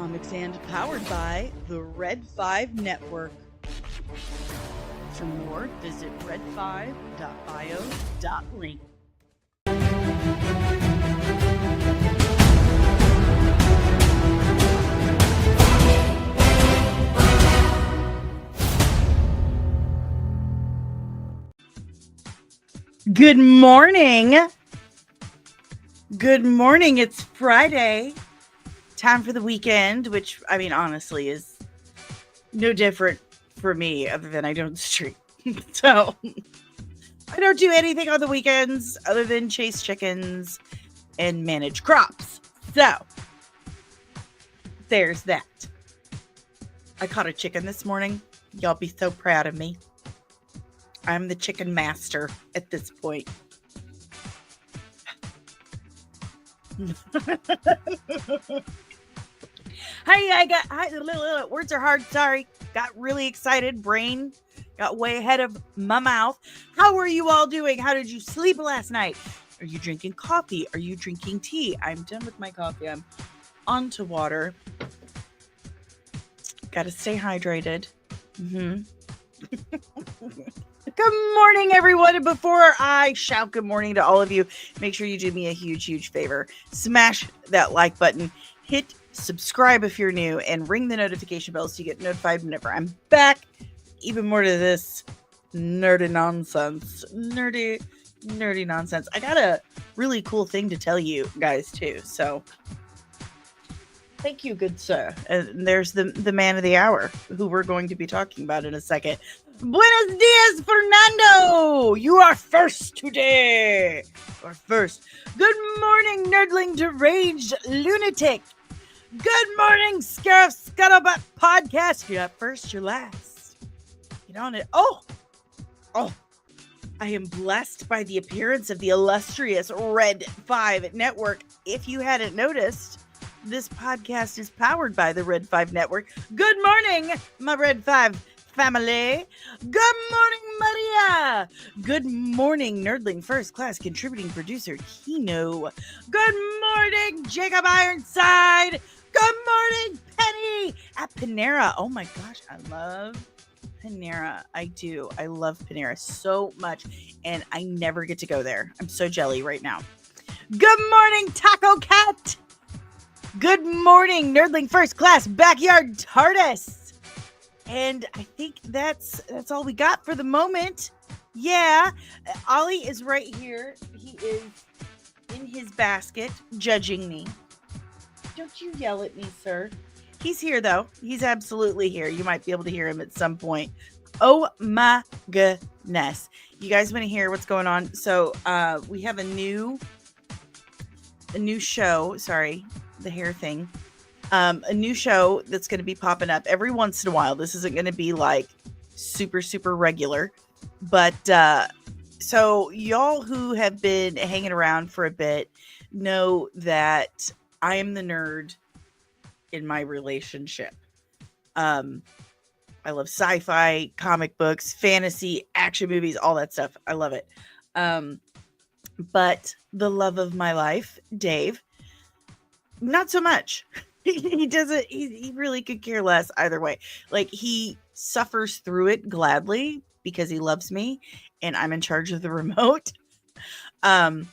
comics and powered by the Red 5 Network. For more, visit red5.bio.link. Good morning. Good morning. It's Friday. Time for the weekend, which, I mean, honestly, is no different for me other than I don't stream. So, I don't do anything on the weekends other than chase chickens and manage crops. So, there's that. I caught a chicken this morning. Y'all be so proud of me. I'm the chicken master at this point. Words are hard. Sorry. Got really excited. Brain got way ahead of my mouth. How are you all doing? How did you sleep last night? Are you drinking coffee? Are you drinking tea? I'm done with my coffee. I'm on to water. Got to stay hydrated. Good morning, everyone. And before I shout good morning to all of you, make sure you do me a huge, huge favor. Smash that like button. Hit subscribe if you're new. And ring the notification bell so you get notified whenever I'm back. Even more to this nerdy nonsense. Nerdy nonsense. I got a really cool thing to tell you guys, too. So, thank you, good sir. And there's the man of the hour, who we're going to be talking about in a second. Buenos dias, Fernando! You are first today! You are first. Good morning, nerdling deranged lunatic! Good morning, Scarif Scuttlebutt podcast! You're not first, you're last. Get on it. Oh! I am blessed by the appearance of the illustrious Red 5 Network. If you hadn't noticed, this podcast is powered by the Red 5 Network. Good morning, my Red 5 family. Good morning, Maria. Good morning, Nerdling First Class Contributing Producer Kino. Good morning, Jacob Ironside. Good morning, Penny at Panera. Oh my gosh, I love Panera. I do. I love Panera so much, and I never get to go there. I'm so jelly right now. Good morning, Taco Cat. Good morning, Nerdling First Class Backyard TARDIS. And I think that's all we got for the moment. Yeah, Ollie is right here. He is in his basket judging me. Don't you yell at me, sir. He's here, though. He's absolutely here. You might be able to hear him at some point. Oh, my goodness. You guys want to hear what's going on? So we have a new show. Sorry, the hair thing. A new show that's going to be popping up every once in a while. This isn't going to be like super, super regular. But so y'all who have been hanging around for a bit know that I am the nerd in my relationship. I love sci-fi, comic books, fantasy, action movies, all that stuff. I love it. But the love of my life, Dave, not so much. He doesn't, he really could care less either way. Like, he suffers through it gladly because he loves me and I'm in charge of the remote. But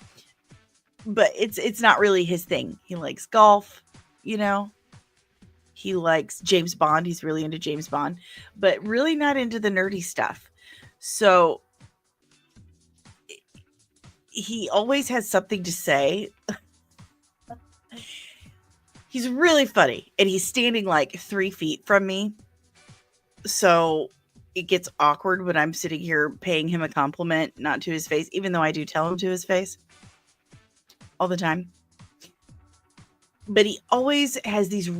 it's not really his thing. He likes golf, you know. He likes James Bond. He's really into James Bond, but really not into the nerdy stuff. So he always has something to say. He's really funny, and he's standing like 3 feet from me. So it gets awkward when I'm sitting here paying him a compliment, not to his face, even though I do tell him to his face all the time. But he always has these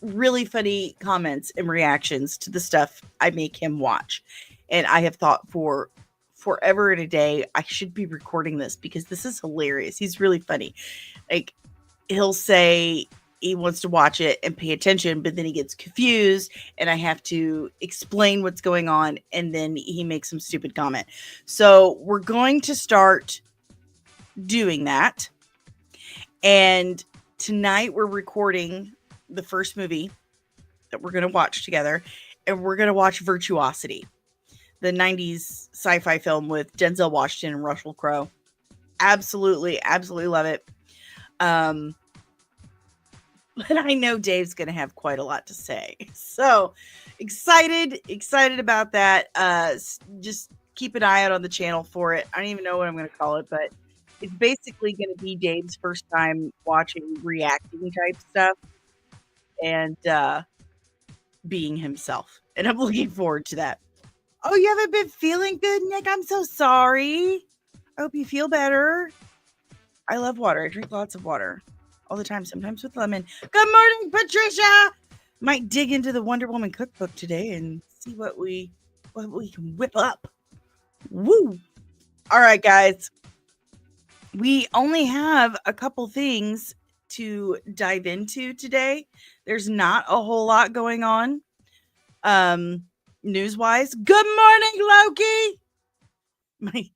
really funny comments and reactions to the stuff I make him watch. And I have thought for forever and a day, I should be recording this because this is hilarious. He's really funny. Like, he'll say he wants to watch it and pay attention, but then he gets confused and I have to explain what's going on. And then he makes some stupid comment. So we're going to start doing that. And tonight we're recording the first movie that we're going to watch together, and we're going to watch Virtuosity, the 90s sci-fi film with Denzel Washington and Russell Crowe. Absolutely, absolutely love it. But I know Dave's going to have quite a lot to say. So excited about that. Just keep an eye out on the channel for it. I don't even know what I'm going to call it, but it's basically going to be Dave's first time watching reacting type stuff and being himself. And I'm looking forward to that. Oh, you haven't been feeling good, Nick? I'm so sorry. I hope you feel better. I love water. I drink lots of water all the time, sometimes with lemon. Good morning, Patricia. Might dig into the Wonder Woman cookbook today and see what we can whip up. Woo! All right, guys. We only have a couple things to dive into today. There's not a whole lot going on. News-wise. Good morning, Loki.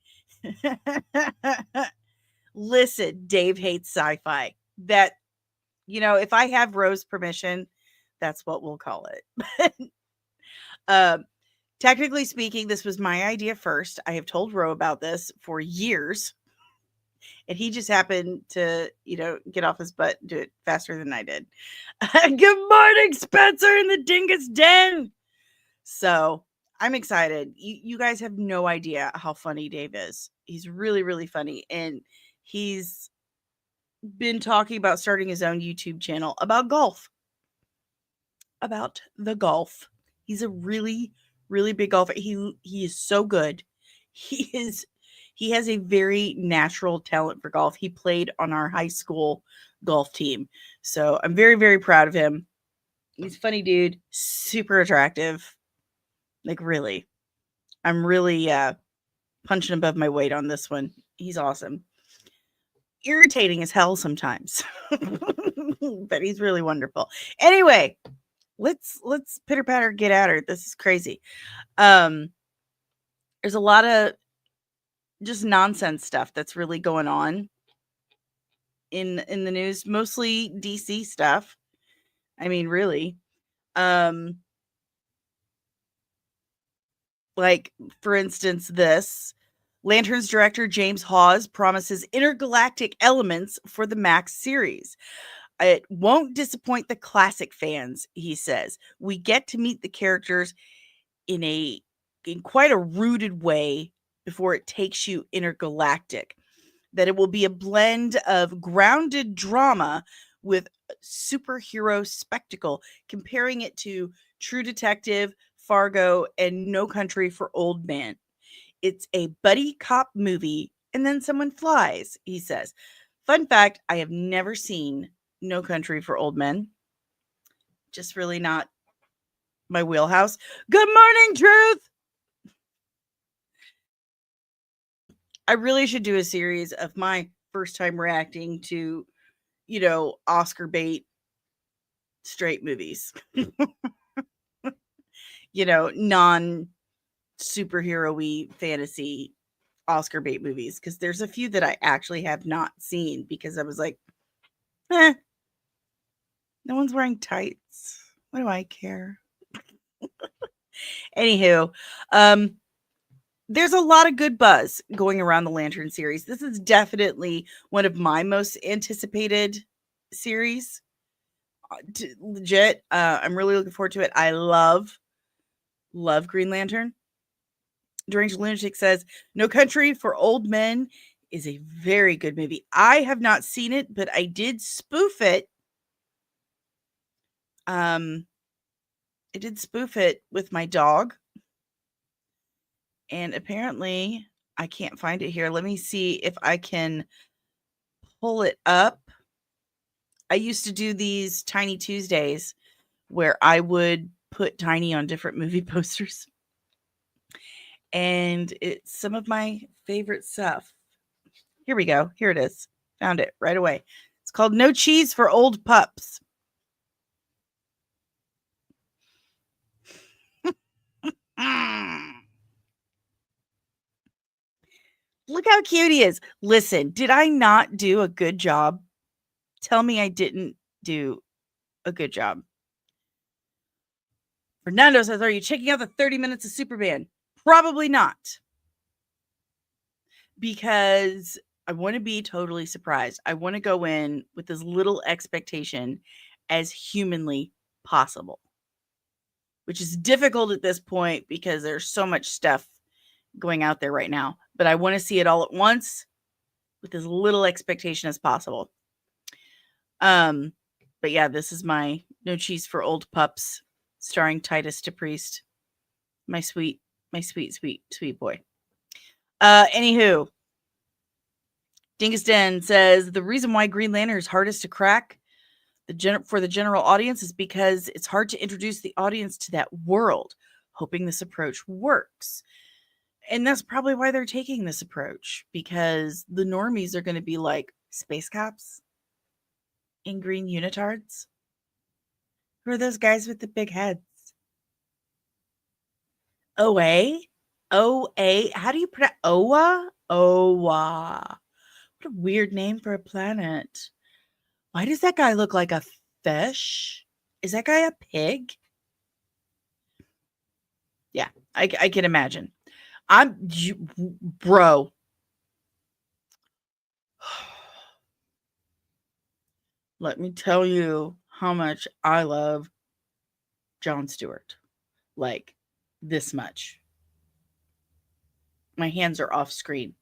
Listen, Dave hates sci-fi. That, if I have Rose's permission, that's what we'll call it. Technically speaking, this was my idea first. I have told Ro about this for years, and he just happened to, get off his butt and do it faster than I did. Good morning, Spencer in the Dingus Den. So I'm excited. You guys have no idea how funny Dave is. He's really, really funny. And he's been talking about starting his own YouTube channel about golf. About the golf. He's a really, really big golfer. He is so good. He has a very natural talent for golf. He played on our high school golf team. So I'm very, very proud of him. He's a funny dude, super attractive. Like, really. I'm really punching above my weight on this one. He's awesome. Irritating as hell sometimes. But he's really wonderful. Anyway, let's pitter patter get at her. This is crazy. There's a lot of just nonsense stuff that's really going on in the news, mostly DC stuff. I mean, really. Like, for instance, this Lanterns director James Hawes promises intergalactic elements for the Max series. It won't disappoint the classic fans, he says. We get to meet the characters in quite a rooted way before it takes you intergalactic. That it will be a blend of grounded drama with superhero spectacle, comparing it to True Detective, Fargo, and No Country for Old Men. It's a buddy cop movie, and then someone flies, he says. Fun fact, I have never seen No Country for Old Men. Just really not my wheelhouse. Good morning, Truth! I really should do a series of my first time reacting to, Oscar bait straight movies. Non superhero-y fantasy Oscar bait movies, because there's a few that I actually have not seen because I was like, no one's wearing tights. What do I care? Anywho, there's a lot of good buzz going around the Lantern series. This is definitely one of my most anticipated series. Legit. I'm really looking forward to it. I love Green Lantern. Deranged Lunatic says, No Country for Old Men is a very good movie. I have not seen it, but I did spoof it. I did spoof it with my dog. And apparently, I can't find it here. Let me see if I can pull it up. I used to do these Tiny Tuesdays where I would put Tiny on different movie posters. And it's some of my favorite stuff. Here we go. Here it is. Found it right away. It's called No Cheese for Old Pups. Look how cute he is. Listen, did I not do a good job? Tell me I didn't do a good job. Fernando says, are you checking out the 30 minutes of Superman? Probably not. Because I want to be totally surprised. I want to go in with as little expectation as humanly possible, which is difficult at this point because there's so much stuff going out there right now. But I want to see it all at once with as little expectation as possible. But yeah, this is my No Cheese for Old Pups, starring Titus DePriest. My sweet boy. Anywho, Dingus Den says the reason why Green Lantern is hardest to crack for the general audience is because it's hard to introduce the audience to that world, hoping this approach works. And that's probably why they're taking this approach, because the normies are going to be like, space cops in green unitards? Who are those guys with the big heads? OA? OA? How do you pronounce Oa? Oa. What a weird name for a planet. Why does that guy look like a fish? Is that guy a pig? Yeah, I can imagine. Bro. Let me tell you how much I love Jon Stewart. Like, this much. My hands are off screen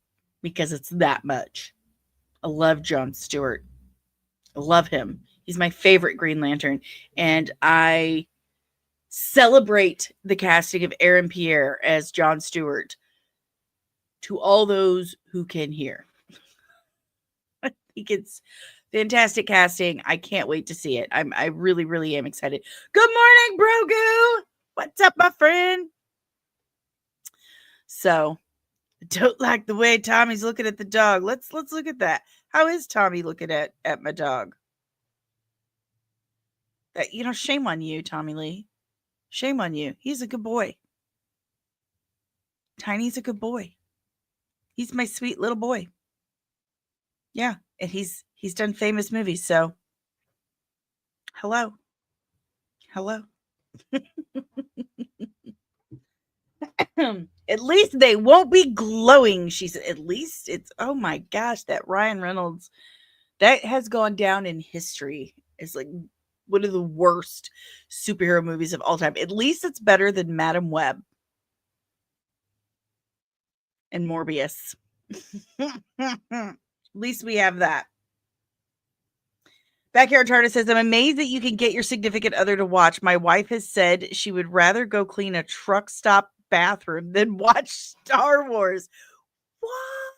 because it's that much. I love Jon Stewart. I love him. He's my favorite Green Lantern. And I celebrate the casting of Aaron Pierre as Jon Stewart to all those who can hear. I think it's fantastic casting. I can't wait to see it. I really, really am excited. Good morning, Brogu. What's up, my friend? So, I don't like the way Tommy's looking at the dog. Let's look at that. How is Tommy looking at my dog? That, shame on you, Tommy Lee. Shame on you. He's a good boy. Tiny's a good boy. He's my sweet little boy. Yeah, and he's done famous movies, so hello. At least they won't be glowing, she said. At least it's, oh my gosh, that Ryan Reynolds, that has gone down in history as like one of the worst superhero movies of all time. At least it's better than Madam Web and Morbius. At least we have that. Backyard Tartar says, I'm amazed that you can get your significant other to watch. My wife has said she would rather go clean a truck stop bathroom than watch Star Wars. What?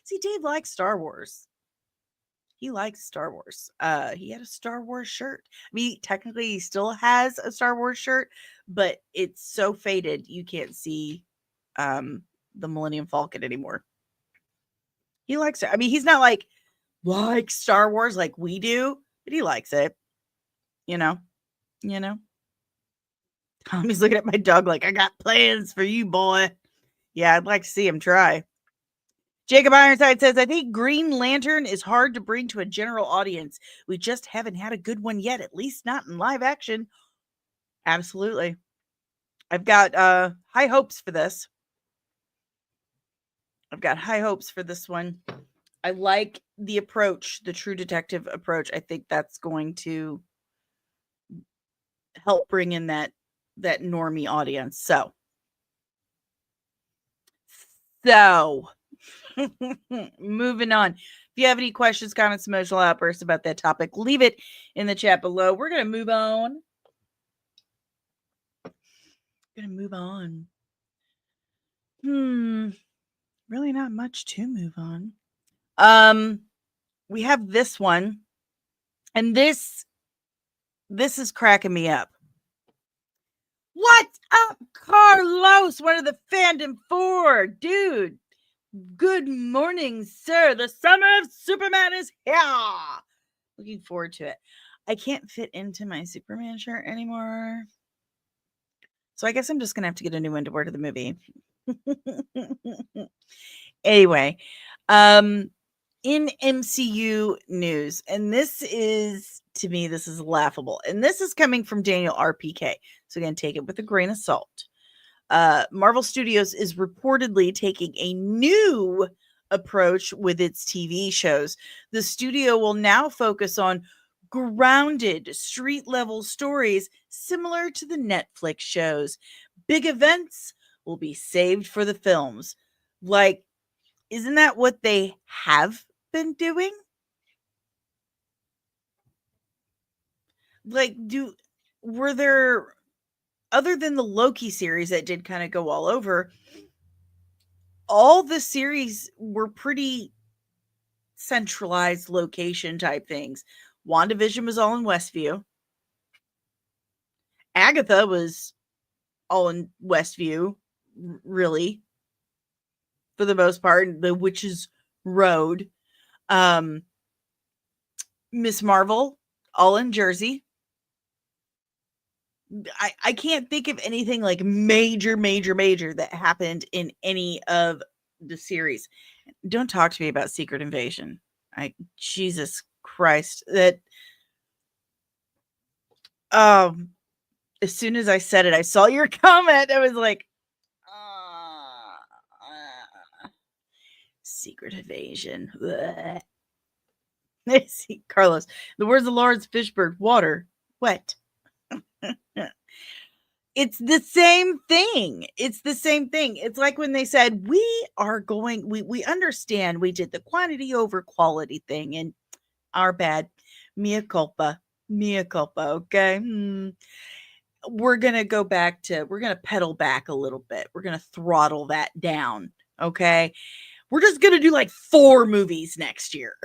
See, Dave likes Star Wars. He likes Star Wars. He had a Star Wars shirt. I mean, technically he still has a Star Wars shirt, but it's so faded you can't see the Millennium Falcon anymore. He likes it. I mean, he's not like Star Wars like we do, but he likes it. You know. Tommy's looking at my dog like, I got plans for you, boy. Yeah, I'd like to see him try. Jacob Ironside says, I think Green Lantern is hard to bring to a general audience. We just haven't had a good one yet, at least not in live action. Absolutely. I've got high hopes for this. I've got high hopes for this one. I like the approach, the True Detective approach. I think that's going to help bring in that normie audience. So moving on. If you have any questions, comments, emotional outbursts about that topic, leave it in the chat below. We're going to move on. Really not much to move on. We have this one, and this is cracking me up. What's up, Carlos? One of the fandom 4, dude. Good morning, sir. The summer of Superman is here. Looking forward to it. I can't fit into my Superman shirt anymore, so I guess I'm just gonna have to get a new one to wear to the movie. Anyway, in MCU news, and this is, to me, this is laughable. And this is coming from Daniel RPK. So again, take it with a grain of salt. Marvel Studios is reportedly taking a new approach with its TV shows. The studio will now focus on grounded street level stories similar to the Netflix shows. Big events will be saved for the films. Like, isn't that what they have been doing? Like, were there, other than the Loki series that did kind of go all over, all the series were pretty centralized location type things. WandaVision was all in Westview. Agatha was all in Westview, really, for the most part. The Witch's Road. Miss Marvel, all in Jersey. I can't think of anything like major that happened in any of the series. Don't talk to me about Secret Invasion. Jesus Christ. That as soon as I said it, I saw your comment. I was like, Secret Invasion. See, Carlos, the words of Lawrence Fishburne, water, wet. It's the same thing. It's the same thing. It's like when they said, we understand we did the quantity over quality thing, and our bad. Mea culpa. Okay. We're going to pedal back a little bit. We're going to throttle that down. Okay. We're just going to do like 4 movies next year.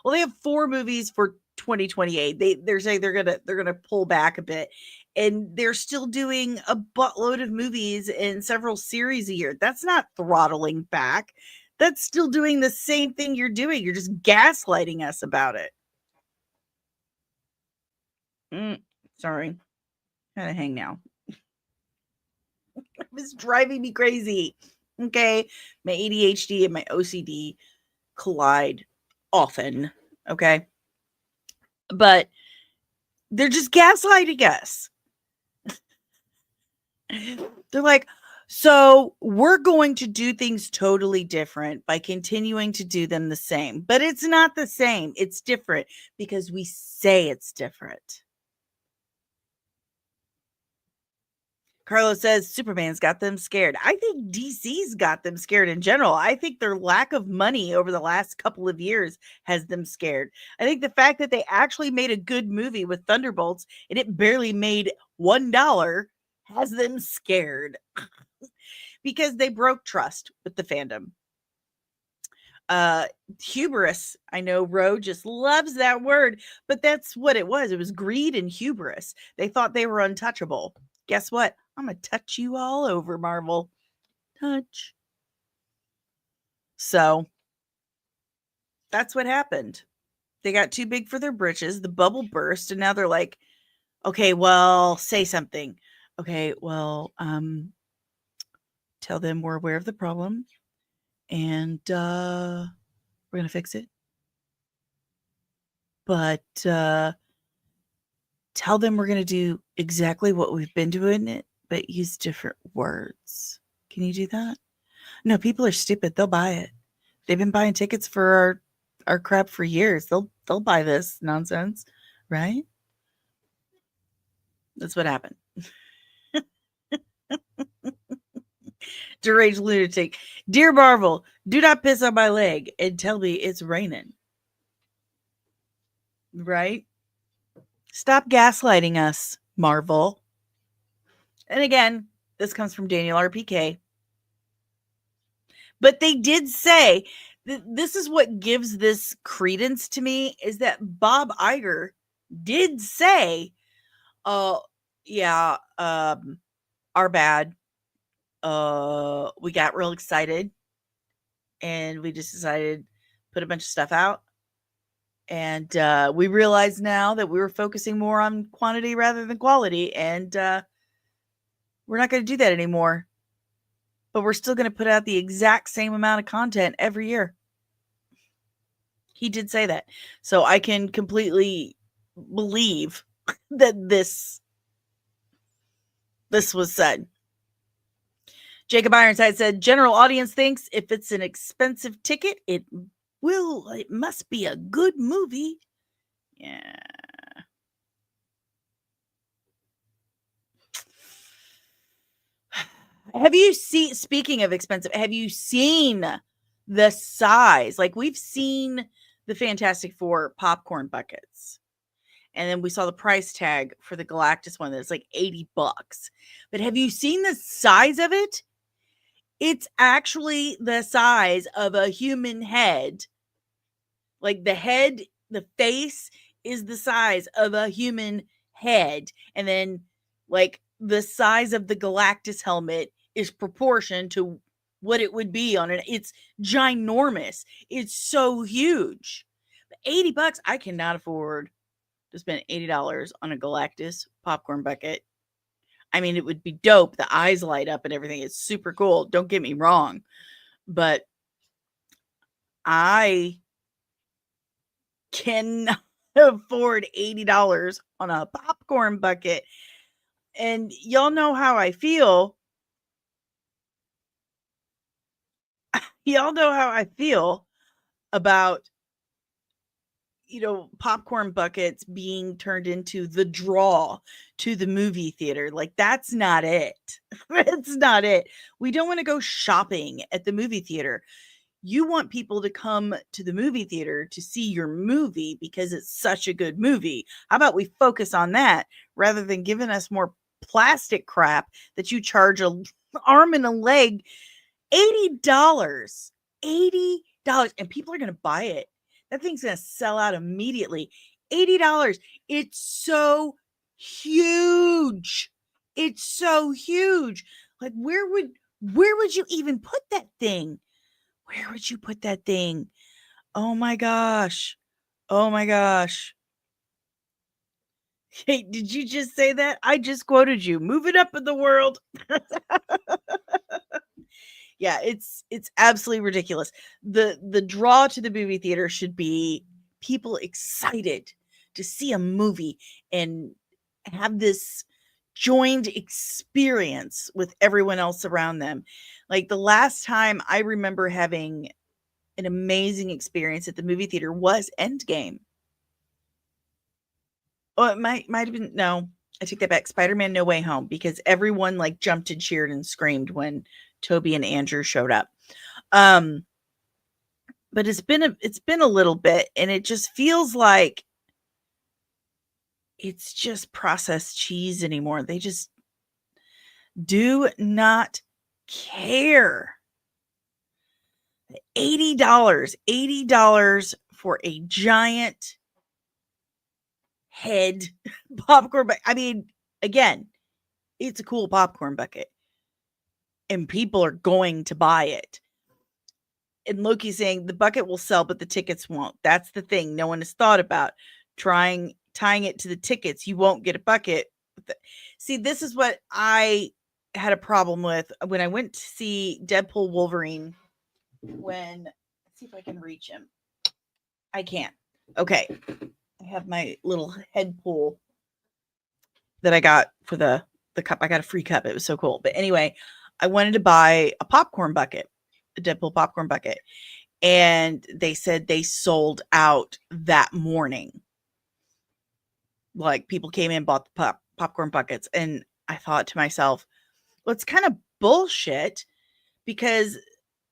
Well, they have 4 movies for 2028. They're saying they're gonna pull back a bit, and they're still doing a buttload of movies and several series a year. That's not throttling back. That's still doing the same thing you're doing. You're just gaslighting us about it. Sorry, gotta hang now. It was driving me crazy. Okay, my ADHD and my OCD collide often. Okay. But they're just gaslighting us. They're like, so we're going to do things totally different by continuing to do them the same. But it's not the same. It's different because we say it's different. Carlos says Superman's got them scared. I think DC's got them scared in general. I think their lack of money over the last couple of years has them scared. I think the fact that they actually made a good movie with Thunderbolts and it barely made $1 has them scared because they broke trust with the fandom. Hubris. I know Ro just loves that word, but that's what it was. It was greed and hubris. They thought they were untouchable. Guess what? I'm going to touch you all over, Marvel. Touch. So that's what happened. They got too big for their britches. The bubble burst, and now they're like, okay, well, say something. Okay, well, tell them we're aware of the problem, and we're going to fix it. But tell them we're going to do exactly what we've been doing it, but use different words. Can you do that? No, people are stupid. They'll buy it. They've been buying tickets for our crap for years. They'll buy this nonsense, right? That's what happened. Deranged lunatic. Dear Marvel, do not piss on my leg and tell me it's raining. Right? Stop gaslighting us, Marvel. And again, this comes from Daniel RPK. But they did say, this is what gives this credence to me, is that Bob Iger did say, yeah, our bad. We got real excited and we just decided to put a bunch of stuff out. And we realize now that we were focusing more on quantity rather than quality. And we're not going to do that anymore. but we're still going to put out the exact same amount of content every year. He did say that. So I can completely believe that this was said. Jacob Ironside said, general audience thinks if it's an expensive ticket, it must be a good movie. Yeah. Speaking of expensive, have you seen the size? Like, we've seen the Fantastic Four popcorn buckets. And then we saw the price tag for the Galactus one that's like $80. But have you seen the size of it? It's actually the size of a human head. Like, the head, the face is the size of a human head. And then, like, the size of the Galactus helmet is proportioned to what it would be on it. It's ginormous. It's so huge. But $80, I cannot afford to spend $80 on a Galactus popcorn bucket. I mean, it would be dope. The eyes light up and everything. It's super cool. Don't get me wrong. But I cannot afford $80 on a popcorn bucket. And y'all know how I feel. Y'all know how I feel about, popcorn buckets being turned into the draw to the movie theater. Like, that's not it. It's not it. We don't want to go shopping at the movie theater. You want people to come to the movie theater to see your movie because it's such a good movie. How about we focus on that rather than giving us more plastic crap that you charge an arm and a leg? $80. $80. And people are going to buy it. That thing's going to sell out immediately. $80. It's so huge. It's so huge. Like, where would you even put that thing? Where would you put that thing? Oh my gosh. Oh my gosh. Hey, did you just say that? I just quoted you. Move it up in the world. Yeah, it's absolutely ridiculous. The draw to the movie theater should be people excited to see a movie and have this joined experience with everyone else around them. Like, the last time I remember having an amazing experience at the movie theater was Endgame. Oh, it might have been, no, I take that back. Spider-Man No Way Home, because everyone like jumped and cheered and screamed when Toby and Andrew showed up. But it's been a little bit, and it just feels like it's just processed cheese anymore. They just do not care. $80 for a giant head popcorn bucket. I mean, again, it's a cool popcorn bucket and people are going to buy it. And Loki's saying the bucket will sell, but the tickets won't. That's the thing no one has thought about. Tying it to the tickets. You won't get a bucket. See, this is what I had a problem with when I went to see Deadpool Wolverine. Let's see if I can reach him. I can't. Okay. I have my little head pull that I got for the cup. I got a free cup. It was so cool. But anyway, I wanted to buy a popcorn bucket, a Deadpool popcorn bucket. And they said they sold out that morning. Like, people came in, bought the popcorn buckets. And I thought to myself, well, it's kind of bullshit, because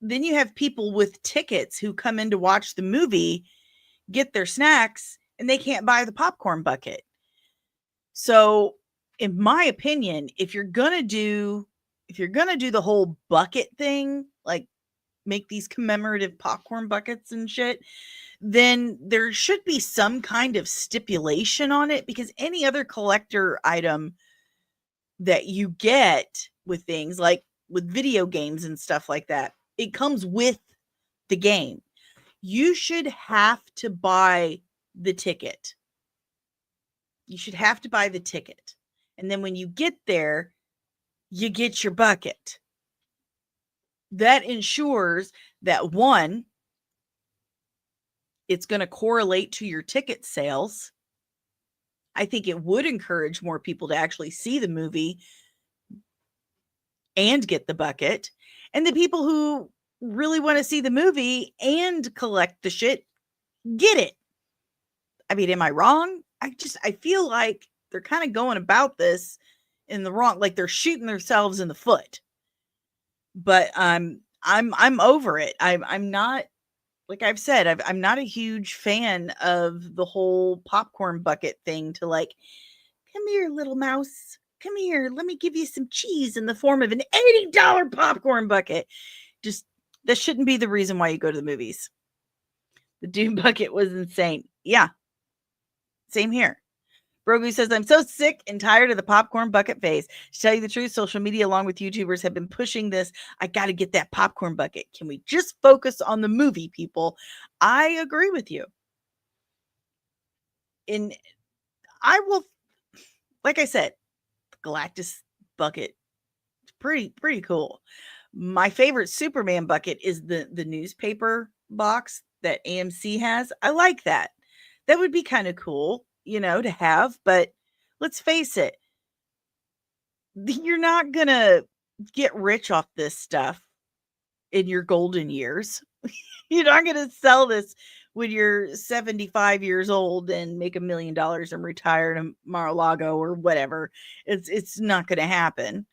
then you have people with tickets who come in to watch the movie, get their snacks, and they can't buy the popcorn bucket. So, in my opinion, if you're gonna do the whole bucket thing, like make these commemorative popcorn buckets and shit, then there should be some kind of stipulation on it, because any other collector item that you get with things like with video games and stuff like that, it comes with the game. You should have to buy the ticket. You should have to buy the ticket. And then when you get there, you get your bucket. that ensures that, one, it's going to correlate to your ticket sales. I think it would encourage more people to actually see the movie and get the bucket. And the people who really want to see the movie and collect the shit get it. I mean, am I wrong? I feel like they're kind of going about this in the wrong, like they're shooting themselves in the foot. But I'm over it. I'm not, like I've said, I'm not a huge fan of the whole popcorn bucket thing to like, come here, little mouse. Come here. Let me give you some cheese in the form of an $80 popcorn bucket. Just, that shouldn't be the reason why you go to the movies. The Doom bucket was insane. Yeah. Same here. Brogu says, I'm so sick and tired of the popcorn bucket phase. To tell you the truth, social media along with YouTubers have been pushing this. I got to get that popcorn bucket. Can we just focus on the movie, people? I agree with you. And I will, like I said, the Galactus bucket, pretty cool. My favorite Superman bucket is the newspaper box that AMC has. I like that. That would be kind of cool, to have, but let's face it, you're not gonna get rich off this stuff in your golden years. You're not gonna sell this when you're 75 years old and make $1 million and retire to Mar-a-Lago or whatever. It's not gonna happen.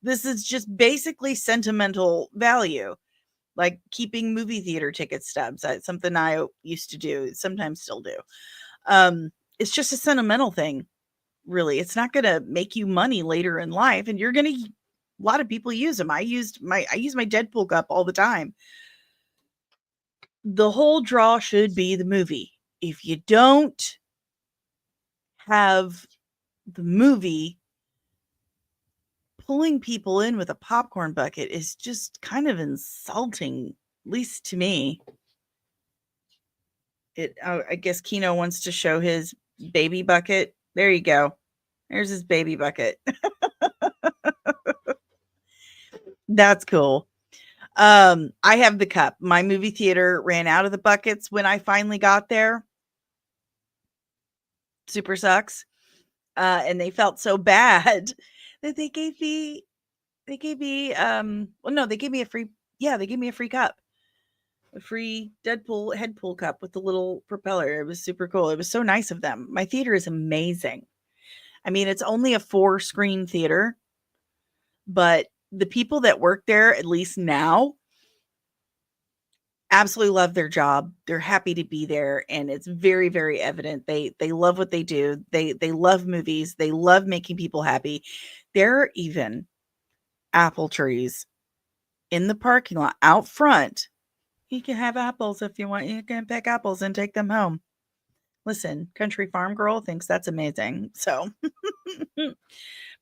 This is just basically sentimental value, like keeping movie theater ticket stubs. That's something I used to do, sometimes still do. It's just a sentimental thing, really. It's not going to make you money later in life, and a lot of people use them. I use my Deadpool cup all the time. The whole draw should be the movie. If you don't have the movie, pulling people in with a popcorn bucket is just kind of insulting, at least to me. I guess Kino wants to show his baby bucket. There you go. There's his baby bucket. That's cool. I have the cup. My movie theater ran out of the buckets when I finally got there. Super sucks. And they felt so bad that they gave me they gave me a free cup. A free Deadpool head pull cup with the little propeller. It was super cool. It was so nice of them. My theater is amazing. I mean, it's only a 4-screen theater, but the people that work there, at least now, absolutely love their job. They're happy to be there, and it's very, very evident. They love what they do. They love movies. They love making people happy. There are even apple trees in the parking lot out front. You can have apples if you want. You can pick apples and take them home. Listen, Country Farm Girl thinks that's amazing. So,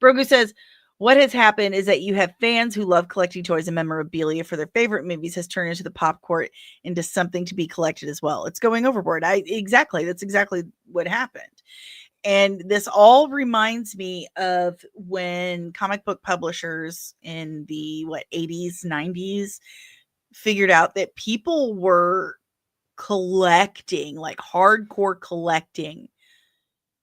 Brogu says, what has happened is that you have fans who love collecting toys and memorabilia for their favorite movies has turned into the pop court into something to be collected as well. It's going overboard. Exactly. That's exactly what happened. And this all reminds me of when comic book publishers in the 80s, 90s figured out that people were collecting, like hardcore collecting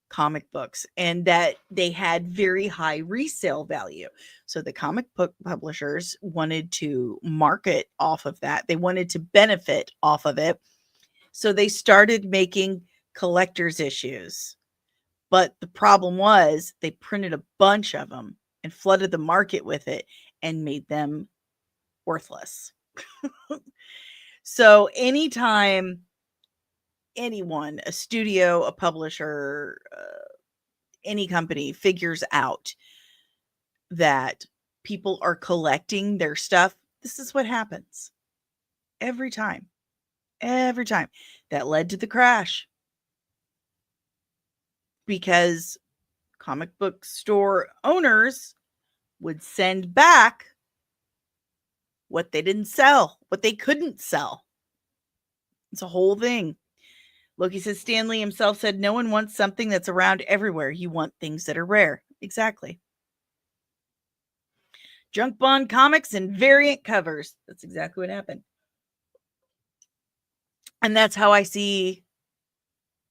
comic books, and that they had very high resale value. So the comic book publishers wanted to market off of that. They wanted to benefit off of it. So they started making collector's issues. But the problem was they printed a bunch of them and flooded the market with it and made them worthless. So anytime anyone, a studio, a publisher, any company figures out that people are collecting their stuff, this is what happens. Every time. Every time. That led to the crash. Because comic book store owners would send back what they didn't sell, what they couldn't sell. It's a whole thing. Loki says Stanley himself said, no one wants something that's around everywhere. You want things that are rare. Exactly. Junk Bond comics and variant covers. That's exactly what happened. And that's how I see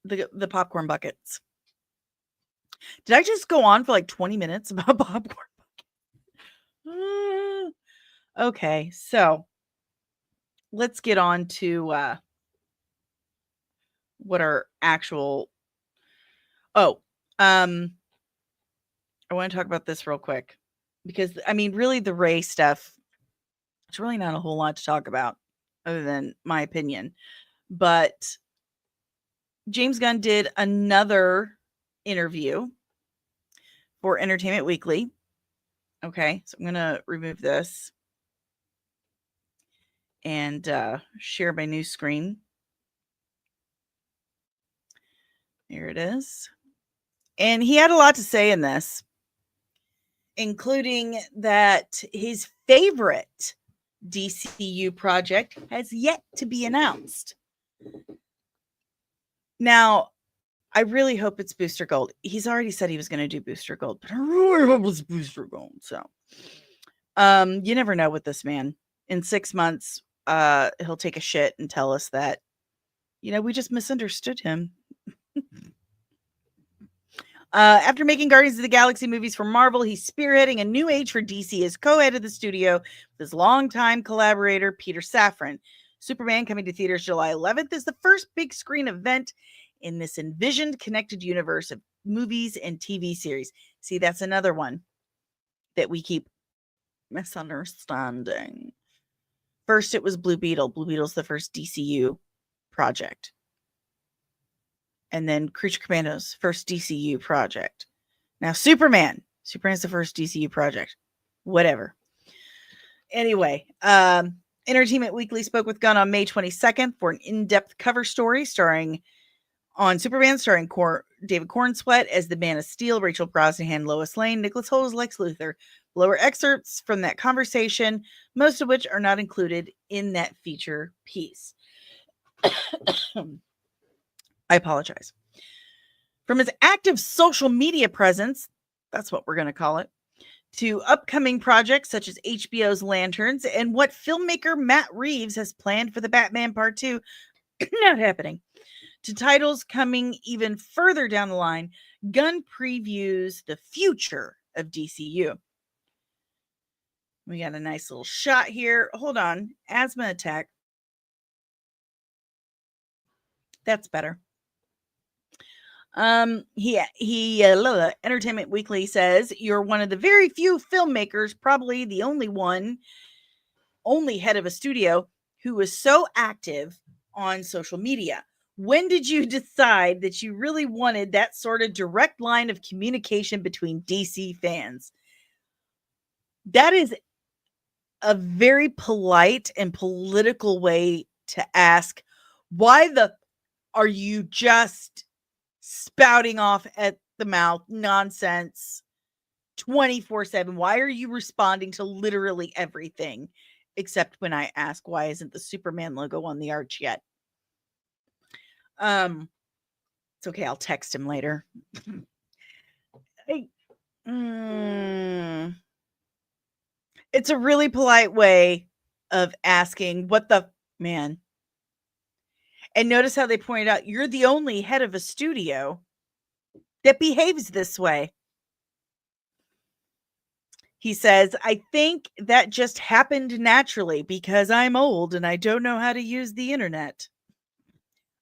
the popcorn buckets. Did I just go on for like 20 minutes about popcorn buckets? Okay, so let's get on to what our actual... I want to talk about this real quick because, I mean, really the Ray stuff, it's really not a whole lot to talk about other than my opinion. But James Gunn did another interview for Entertainment Weekly. Okay, so I'm going to remove this and share my new screen. Here it is. And he had a lot to say in this, including that his favorite DCU project has yet to be announced. Now, I really hope it's Booster Gold. He's already said he was going to do Booster Gold, but I really hope it's Booster Gold. So, you never know with this man. In 6 months, he'll take a shit and tell us that, we just misunderstood him. After making Guardians of the Galaxy movies for Marvel, he's spearheading a new age for DC as co-head of the studio with his longtime collaborator, Peter Safran. Superman, coming to theaters July 11th, is the first big screen event in this envisioned connected universe of movies and TV series. See, that's another one that we keep misunderstanding. First, it was Blue Beetle. Blue Beetle's the first DCU project. And then Creature Commandos, first DCU project. Now Superman. Superman's the first DCU project. Whatever. Anyway, Entertainment Weekly spoke with Gunn on May 22nd for an in-depth cover story starring David Cornsweet as the Man of Steel, Rachel Brosnahan, Lois Lane, Nicholas Hoult as Lex Luthor. Lower excerpts from that conversation, most of which are not included in that feature piece. I apologize. From his active social media presence, that's what we're going to call it, to upcoming projects such as HBO's Lanterns and what filmmaker Matt Reeves has planned for the Batman Part 2, not happening, to titles coming even further down the line, Gunn previews the future of DCU. We got a nice little shot here. Hold on. Asthma attack. That's better. Entertainment Weekly says you're one of the very few filmmakers, probably the only head of a studio who was so active on social media. When did you decide that you really wanted that sort of direct line of communication between DC fans? That is a very polite and political way to ask, why are you just spouting off at the mouth nonsense 24/7? Why are you responding to literally everything except when I ask, why isn't the Superman logo on the arch yet? It's okay. I'll text him later. It's a really polite way of asking, what the man? And notice how they pointed out, you're the only head of a studio that behaves this way. He says, I think that just happened naturally because I'm old and I don't know how to use the internet.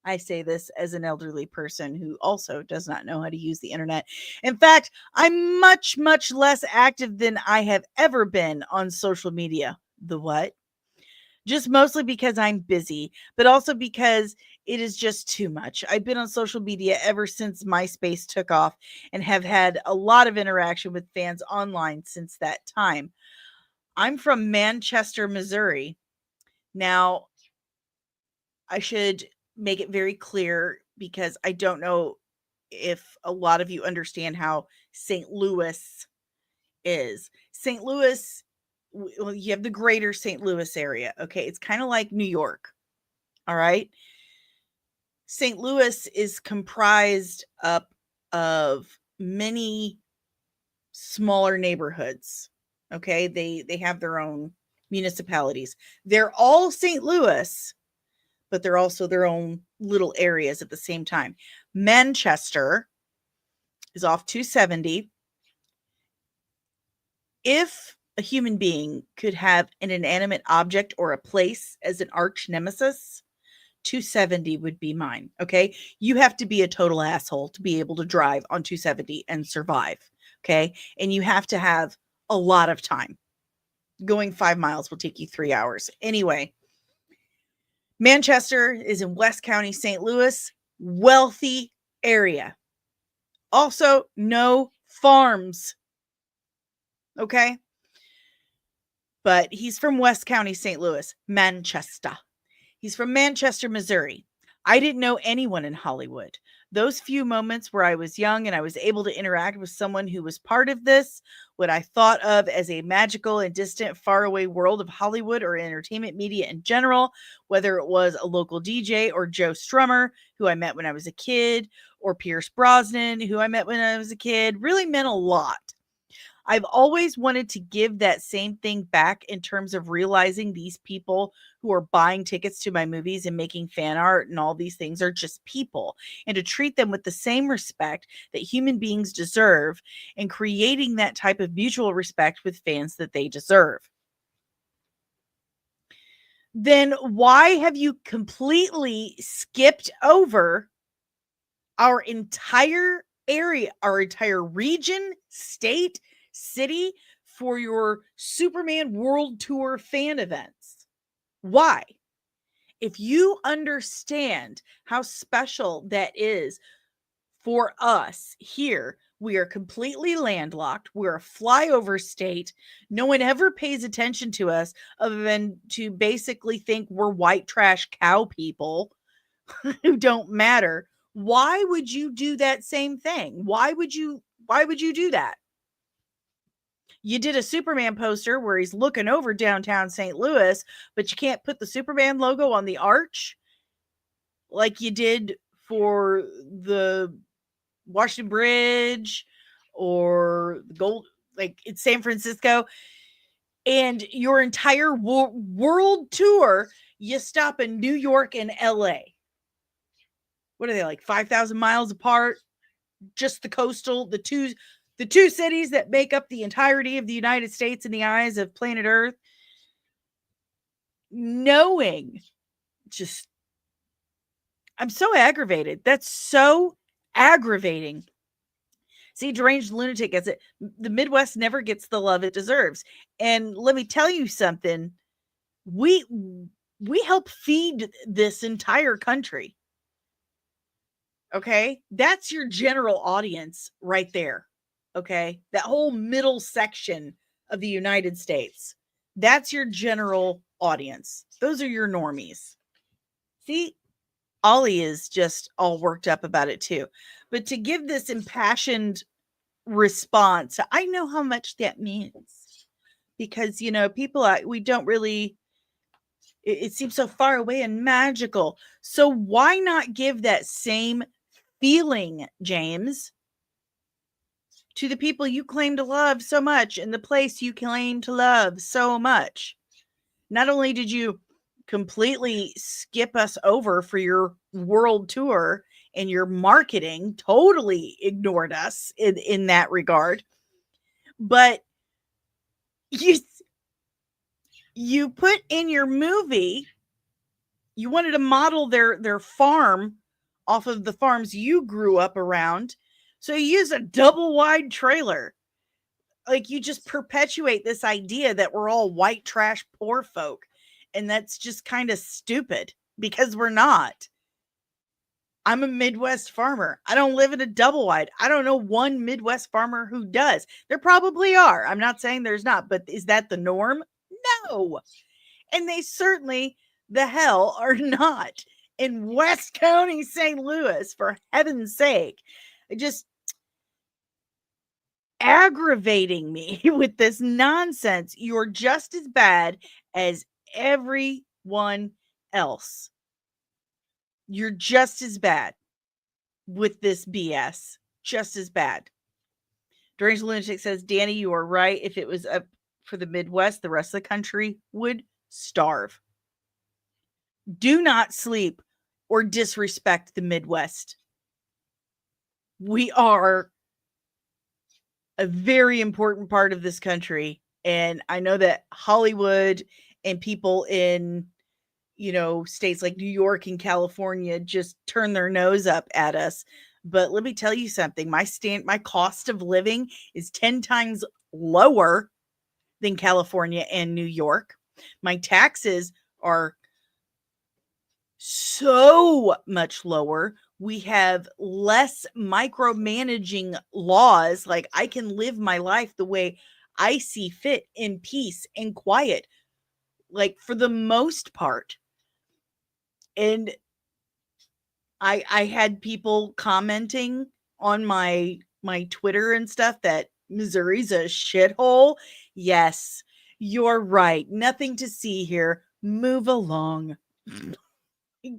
I say this as an elderly person who also does not know how to use the internet. In fact, I'm much, much less active than I have ever been on social media. The what? Just mostly because I'm busy, but also because it is just too much. I've been on social media ever since MySpace took off and have had a lot of interaction with fans online since that time. I'm from Manchester, Missouri. Now, I should make it very clear because I don't know if a lot of you understand how St. Louis is. St. Louis, well, you have the greater St. Louis area. Okay. It's kind of like New York. All right. St. Louis is comprised up of many smaller neighborhoods. Okay, they have their own municipalities. They're all St. Louis, but they're also their own little areas at the same time. Manchester is off 270. If a human being could have an inanimate object or a place as an arch nemesis, 270 would be mine. Okay. You have to be a total asshole to be able to drive on 270 and survive. Okay. And you have to have a lot of time. Going 5 miles will take you 3 hours. Anyway, Manchester is in West County, St. Louis, wealthy area. Also, no farms. Okay. But he's from West County, St. Louis, Manchester. He's from Manchester, Missouri. I didn't know anyone in Hollywood. Those few moments where I was young and I was able to interact with someone who was part of this, what I thought of as a magical and distant, faraway world of Hollywood or entertainment media in general, whether it was a local DJ or Joe Strummer, who I met when I was a kid, or Pierce Brosnan, who I met when I was a kid, really meant a lot. I've always wanted to give that same thing back in terms of realizing these people who are buying tickets to my movies and making fan art and all these things are just people, and to treat them with the same respect that human beings deserve, and creating that type of mutual respect with fans that they deserve. Then why have you completely skipped over our entire area, our entire region, state, city for your Superman World Tour fan events? Why? If you understand how special that is for us here, we are completely landlocked. We're a flyover state. No one ever pays attention to us other than to basically think we're white trash cow people who don't matter. Why would you do that same thing? Why would you do that? You did a Superman poster where he's looking over downtown St. Louis, but you can't put the Superman logo on the arch like you did for the Washington Bridge or the Gold, like in San Francisco. And your entire world tour, you stop in New York and LA. What are they, like 5,000 miles apart? Just the coastal, the two cities that make up the entirety of the United States in the eyes of planet Earth. Knowing, just, I'm so aggravated. That's so aggravating. See, Deranged Lunatic gets it. The Midwest never gets the love it deserves. And let me tell you something. We help feed this entire country. Okay? That's your general audience right there. Okay? That whole middle section of the United States. That's your general audience. Those are your normies. See, Ollie is just all worked up about it too. But to give this impassioned response, I know how much that means. Because, you know, people, we don't really, it seems so far away and magical. So why not give that same feeling, James, to the people you claim to love so much and the place you claim to love so much? Not only did you completely skip us over for your world tour and your marketing, totally ignored us in that regard, but you put in your movie, you wanted to model their farm off of the farms you grew up around. So you use a double wide trailer. Like, you just perpetuate this idea that we're all white trash poor folk. And that's just kind of stupid because we're not. I'm a Midwest farmer. I don't live in a double wide. I don't know one Midwest farmer who does. There probably are. I'm not saying there's not, but is that the norm? No. And they certainly the hell are not in West County, St. Louis, for heaven's sake. It just aggravating me with this nonsense. You're just as bad as everyone else. You're just as bad with this BS. Just as bad. Deranged Lunatic says, Danny, you are right. If it was up for the Midwest, the rest of the country would starve. Do not sleep or disrespect the Midwest. We are a very important part of this country. And I know that Hollywood and people in, states like New York and California just turn their nose up at us. But let me tell you something. My cost of living is 10 times lower than California and New York. My taxes are so much lower. We have less micromanaging laws. Like, I can live my life the way I see fit in peace and quiet, like, for the most part. And I had people commenting on my Twitter and stuff that Missouri's a shithole. Yes, you're right. Nothing to see here. Move along.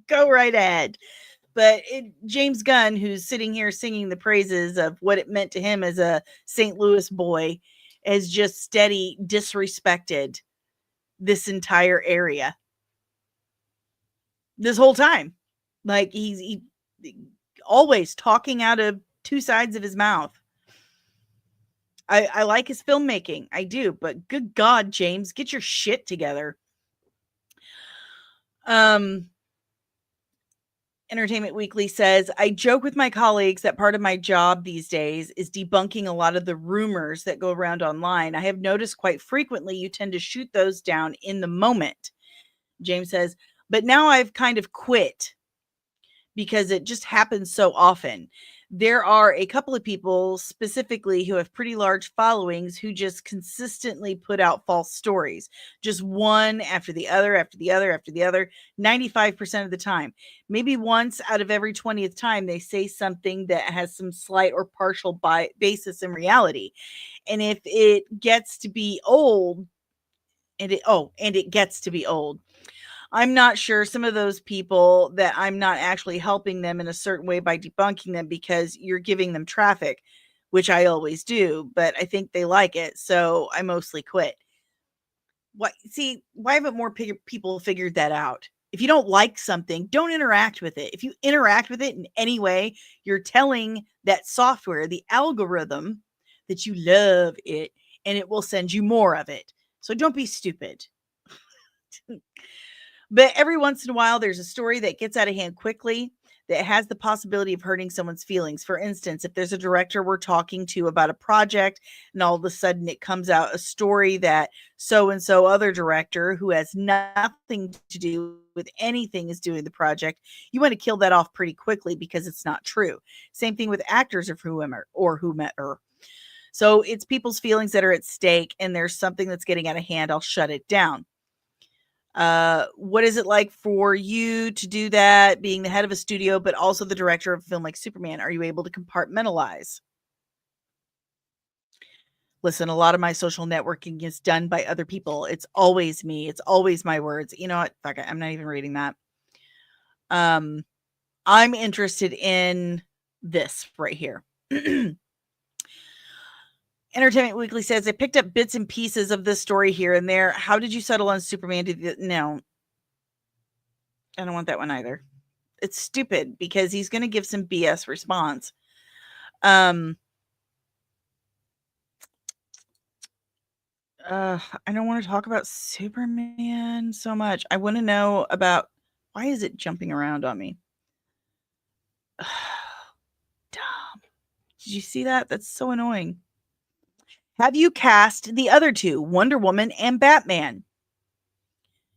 Go right ahead. But James Gunn, who's sitting here singing the praises of what it meant to him as a St. Louis boy, has just steady disrespected this entire area this whole time. Like, he always talking out of two sides of his mouth. I like his filmmaking. I do. But good God, James, get your shit together. Entertainment Weekly says, I joke with my colleagues that part of my job these days is debunking a lot of the rumors that go around online. I have noticed quite frequently you tend to shoot those down in the moment. James says, but now I've kind of quit because it just happens so often. There are a couple of people specifically who have pretty large followings who just consistently put out false stories, just one after the other, after the other, after the other, 95% of the time. Maybe once out of every 20th time, they say something that has some slight or partial basis in reality. And if it gets to be old, and it gets to be old, I'm not sure some of those people that I'm not actually helping them in a certain way by debunking them because you're giving them traffic, which I always do, but I think they like it. So I mostly quit. Why haven't more people figured that out? If you don't like something, don't interact with it. If you interact with it in any way, you're telling that software, the algorithm, that you love it, and it will send you more of it. So don't be stupid. But every once in a while, there's a story that gets out of hand quickly that has the possibility of hurting someone's feelings. For instance, if there's a director we're talking to about a project and all of a sudden it comes out a story that so-and-so other director who has nothing to do with anything is doing the project, you want to kill that off pretty quickly because it's not true. Same thing with actors or whomever. So it's people's feelings that are at stake, and there's something that's getting out of hand. I'll shut it down. What is it like for you to do that, being the head of a studio, but also the director of a film like Superman? Are you able to compartmentalize? Listen, a lot of my social networking is done by other people. It's always me. It's always my words. You know what? Fuck it. I'm not even reading that. I'm interested in this right here. Entertainment Weekly says, I picked up bits and pieces of this story here and there. How did you settle on Superman? No, I don't want that one either. It's stupid because he's going to give some BS response. I don't want to talk about Superman so much. I want to know about, why is it jumping around on me? Dumb. Did you see that? That's so annoying. Have you cast the other two, Wonder Woman and Batman?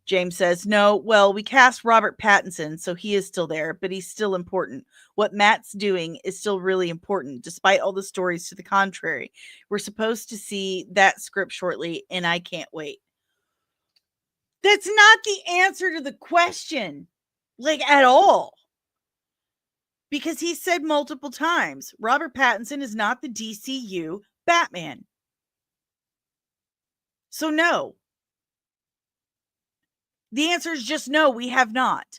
James says, no. Well, we cast Robert Pattinson, so he is still there, but he's still important. What Matt's doing is still really important, despite all the stories to the contrary. We're supposed to see that script shortly, and I can't wait. That's not the answer to the question, like, at all. Because he said multiple times, Robert Pattinson is not the DCU Batman. So no. The answer is just no, we have not.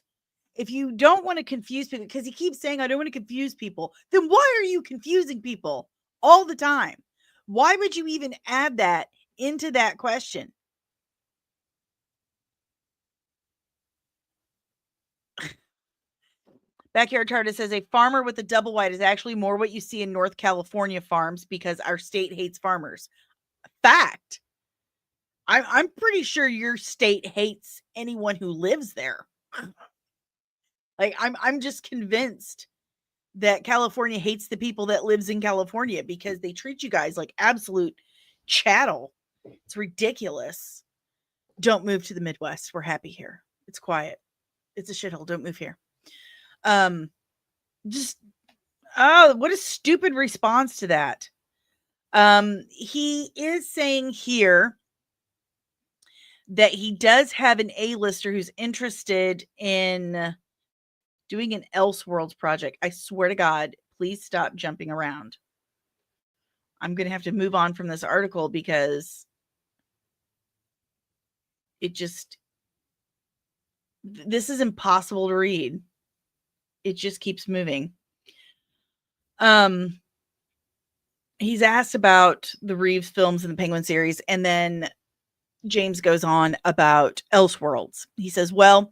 If you don't want to confuse people, because he keeps saying, I don't want to confuse people, then why are you confusing people all the time? Why would you even add that into that question. Backyard Charter says a farmer with a double wide is actually more what you see in North California farms because our state hates farmers. Fact. I'm pretty sure your state hates anyone who lives there. Like I'm just convinced that California hates the people that lives in California because they treat you guys like absolute chattel. It's ridiculous. Don't move to the Midwest. We're happy here. It's quiet. It's a shithole. Don't move here. Just what a stupid response to that. He is saying here that he does have an A-lister who's interested in doing an Elseworlds project. I swear to God, please stop jumping around. I'm going to have to move on from this article because this is impossible to read. It just keeps moving. He's asked about the Reeves films and the Penguin series, and then James goes on about Elseworlds. He says, well,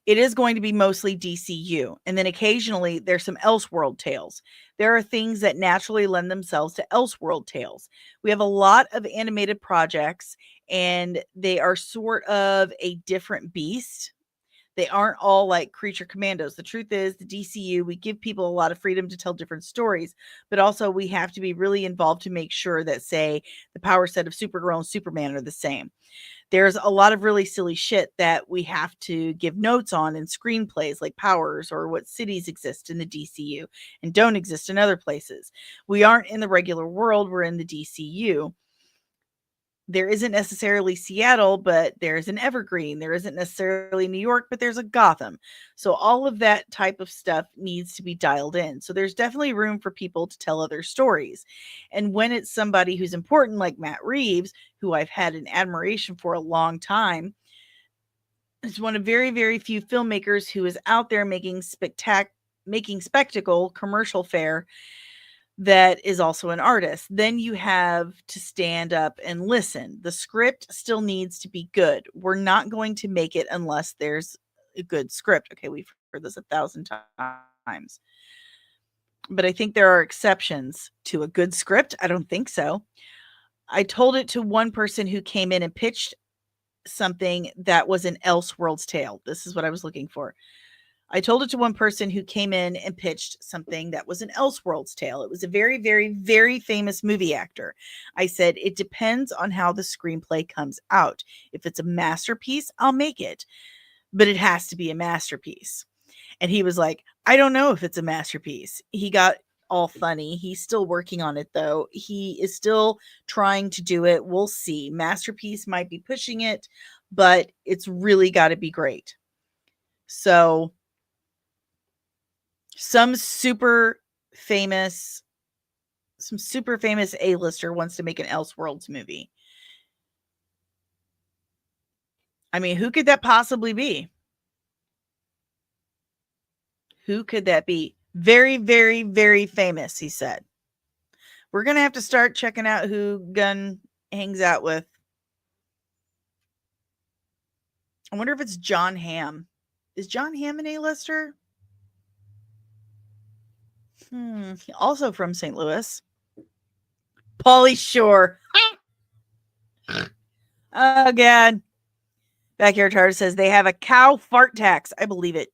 it is going to be mostly DCU, and then occasionally there's some Elseworld tales. There are things that naturally lend themselves to Elseworld tales. We have a lot of animated projects, and they are sort of a different beast. They aren't all like Creature Commandos. The truth is, the DCU, we give people a lot of freedom to tell different stories, but also we have to be really involved to make sure that, say, the power set of Supergirl and Superman are the same. There's a lot of really silly shit that we have to give notes on in screenplays, like powers or what cities exist in the DCU and don't exist in other places. We aren't in the regular world. We're in the DCU. There isn't necessarily Seattle, but there's an Evergreen. There isn't necessarily New York, but there's a Gotham. So all of that type of stuff needs to be dialed in. So there's definitely room for people to tell other stories. And when it's somebody who's important like Matt Reeves, who I've had an admiration for a long time, is one of very, very few filmmakers who is out there making spectacle, commercial fare, that is also an artist. Then you have to stand up and listen. The script still needs to be good. We're not going to make it unless there's a good script. Okay, we've heard this 1,000 times. But I think there are exceptions to a good script. I don't think so. I told it to one person who came in and pitched something that was an Elseworlds tale. This is what I was looking for. I told it to one person who came in and pitched something that was an Elseworlds tale. It was a very, very, very famous movie actor. I said, it depends on how the screenplay comes out. If it's a masterpiece, I'll make it, but it has to be a masterpiece. And he was like, I don't know if it's a masterpiece. He got all funny. He's still working on it, though. He is still trying to do it. We'll see. Masterpiece might be pushing it, but it's really got to be great. So some super famous A-lister wants to make an Elseworlds movie. I mean, who could that possibly be? Who could that be? Very, very, very famous, he said. We're going to have to start checking out who Gunn hangs out with. I wonder if it's John Hamm. Is John Hamm an A-lister? Also from St. Louis. Pauly Shore. Oh, God. Backyard Charter says they have a cow fart tax. I believe it.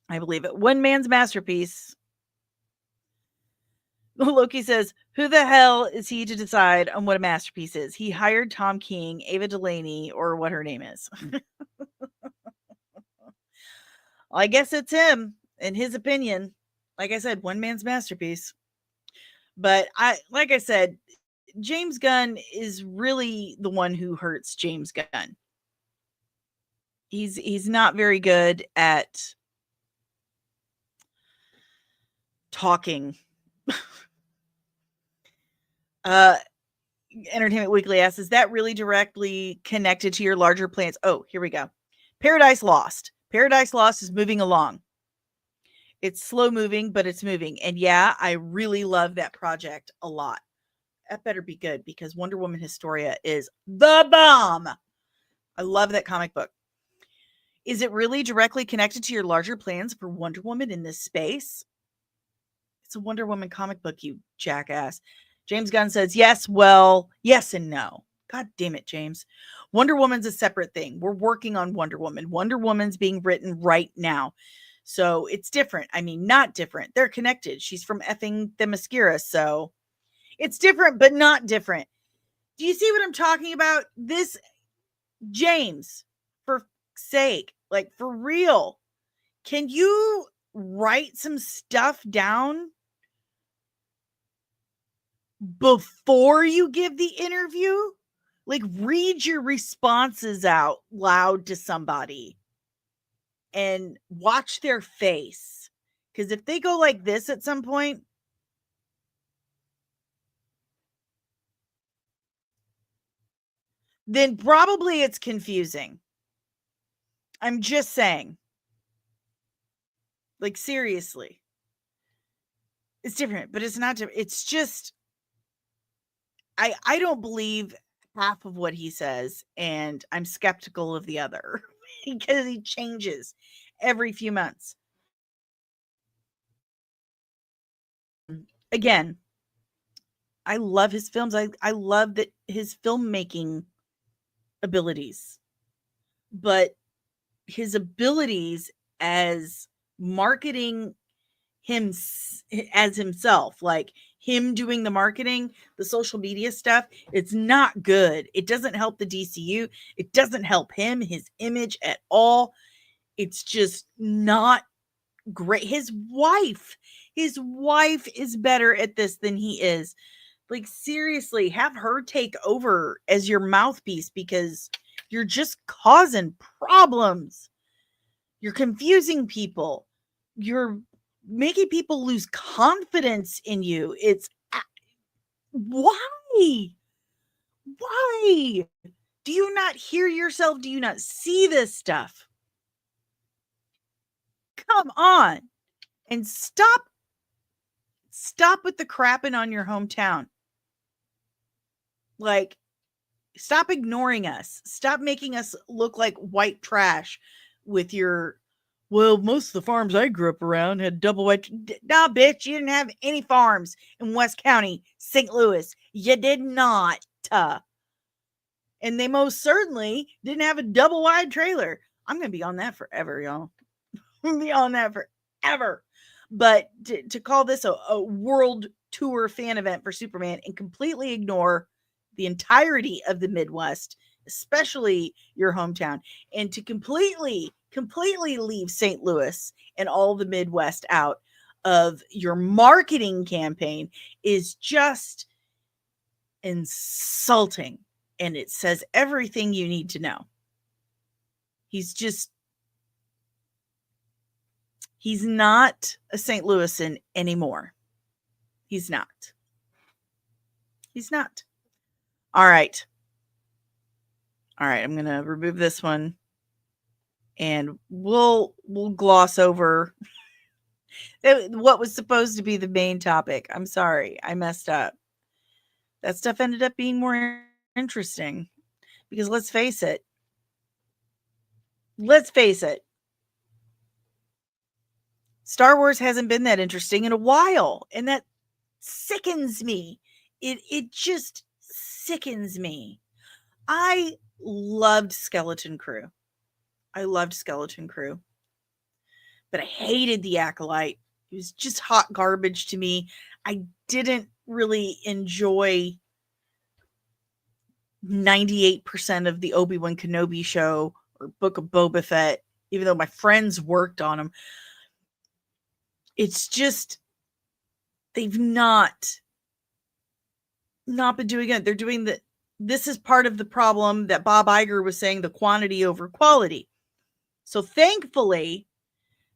One man's masterpiece. Loki says, who the hell is he to decide on what a masterpiece is? He hired Tom King, Ava Delaney, or what her name is. Well, I guess it's him, in his opinion. Like I said, one man's masterpiece. But like I said, James Gunn is really the one who hurts James Gunn. He's not very good at talking. Entertainment Weekly asks, is that really directly connected to your larger plans? Oh, here we go. Paradise Lost. Paradise Lost is moving along. It's slow moving, but it's moving. And yeah, I really love that project a lot. that better be good, because Wonder Woman Historia is the bomb. I love that comic book. Is it really directly connected to your larger plans for Wonder Woman in this space? It's a Wonder Woman comic book, you jackass. James Gunn says, yes, well, yes and no. God damn it, James. Wonder Woman's a separate thing. We're working on Wonder Woman. Wonder Woman's being written right now. So it's different. I mean, not different. They're connected. She's from effing Themyscira. So it's different, but not different. Do you see what I'm talking about? This, James, for sake, like for real, can you write some stuff down before you give the interview? Like, read your responses out loud to somebody and watch their face. Because if they go like this at some point, then probably it's confusing. I'm just saying. Like, seriously. It's different, but it's not different. It's just, I don't believe half of what he says, and I'm skeptical of the other because he changes every few months. Again, I love his films. I love that his filmmaking abilities, but his abilities as marketing him as himself, like him doing the marketing, the social media stuff, it's not good. It doesn't help the DCU. It doesn't help him, his image at all. It's just not great. His wife is better at this than he is. Like, seriously, have her take over as your mouthpiece, because you're just causing problems. You're confusing people. You're making people lose confidence in you. It's why? Why? Do you not hear yourself? Do you not see this stuff? Come on. And stop with the crapping on your hometown. Like, stop ignoring us. Stop making us look like white trash with your, well, most of the farms I grew up around had double white. Nah, bitch, you didn't have any farms in West County, St. Louis. You did not. And they most certainly didn't have a double wide trailer. I'm going to be on that forever, y'all. I'm going to be on that forever. But to call this a world tour fan event for Superman and completely ignore the entirety of the Midwest, especially your hometown, and to completely leave St. Louis and all the Midwest out of your marketing campaign is just insulting. And it says everything you need to know. He's not a St. Louisan anymore. He's not. All right. I'm going to remove this one, and we'll gloss over what was supposed to be the main topic. I'm sorry. I messed up. That stuff ended up being more interesting because let's face it. Star Wars hasn't been that interesting in a while, and that sickens me. It just sickens me. I loved Skeleton Crew. But I hated The Acolyte. It was just hot garbage to me. I didn't really enjoy 98% of the Obi-Wan Kenobi show or Book of Boba Fett, even though my friends worked on them. It's just, they've not been doing it. They're doing this is part of the problem that Bob Iger was saying, the quantity over quality. So thankfully,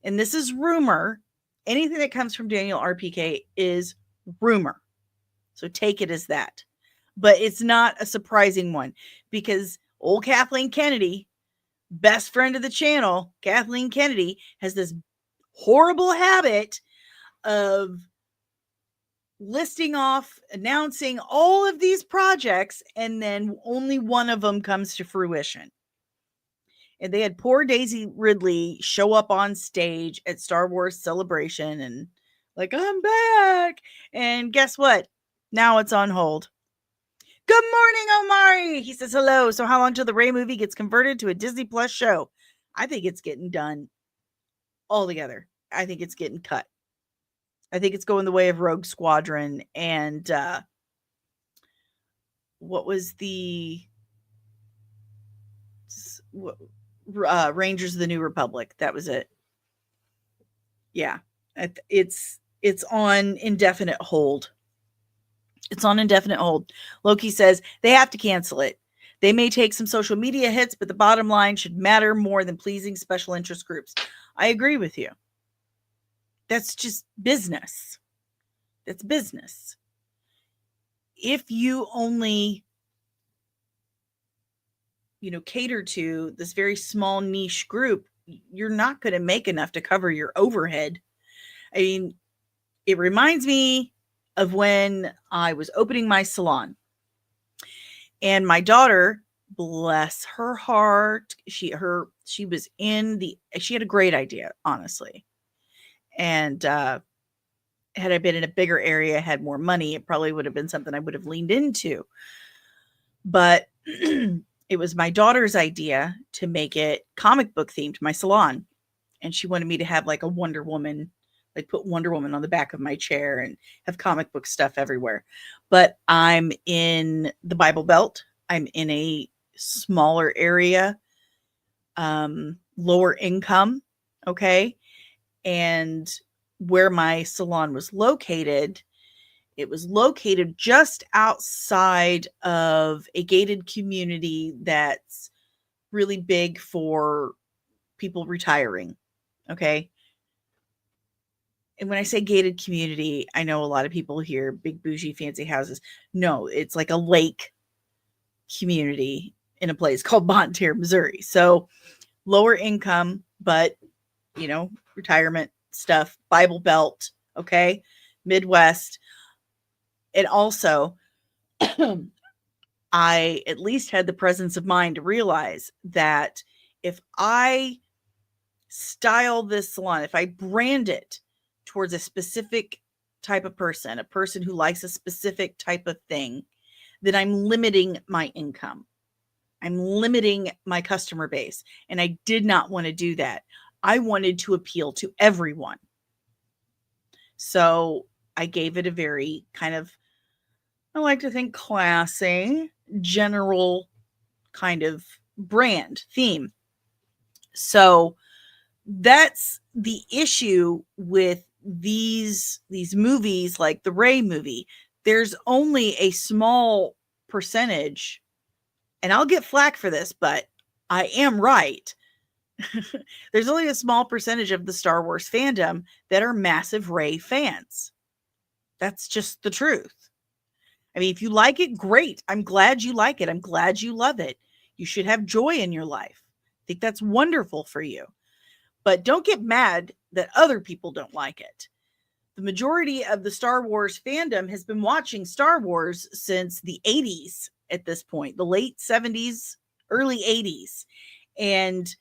and this is rumor, anything that comes from Daniel RPK is rumor. So take it as that. But it's not a surprising one, because old Kathleen Kennedy, best friend of the channel, Kathleen Kennedy, has this horrible habit of listing off, announcing all of these projects, and then only one of them comes to fruition. And they had poor Daisy Ridley show up on stage at Star Wars Celebration and like, I'm back. And guess what? Now it's on hold. Good morning, Omari. He says hello. So how long till the Rey movie gets converted to a Disney Plus show? I think it's getting done altogether. I think it's getting cut. I think it's going the way of Rogue Squadron and what was the Rangers of the New Republic. That was it. Yeah. It's on indefinite hold. It's on indefinite hold. Loki says they have to cancel it. They may take some social media hits, but the bottom line should matter more than pleasing special interest groups. I agree with you. That's just business. That's business. If you only, cater to this very small niche group, you're not going to make enough to cover your overhead. I mean, it reminds me of when I was opening my salon. And my daughter, bless her heart, she had a great idea, honestly. And had I been in a bigger area, had more money, it probably would have been something I would have leaned into. But it was my daughter's idea to make it comic book themed, my salon. And she wanted me to have like a Wonder Woman, like put Wonder Woman on the back of my chair and have comic book stuff everywhere. But I'm in the Bible Belt. I'm in a smaller area, lower income. Okay. And where my salon was located, it was located just outside of a gated community that's really big for people retiring. Okay. And when I say gated community, I know a lot of people hear big bougie fancy houses. No, it's like a lake community in a place called Bonne Terre, Missouri. So lower income, but retirement stuff, Bible Belt, okay, Midwest. And also, I at least had the presence of mind to realize that if I style this salon, if I brand it towards a specific type of person, a person who likes a specific type of thing, then I'm limiting my income. I'm limiting my customer base. And I did not want to do that. I wanted to appeal to everyone. So I gave it a very kind of, I like to think, classy, general kind of brand theme. So that's the issue with these movies like the Rey movie. There's only a small percentage, and I'll get flack for this, but I am right. There's only a small percentage of the Star Wars fandom that are massive Rey fans. That's just the truth. I mean, if you like it, great. I'm glad you like it. I'm glad you love it. You should have joy in your life. I think that's wonderful for you. But don't get mad that other people don't like it. The majority of the Star Wars fandom has been watching Star Wars since the 80s at this point, the late 70s, early 80s. And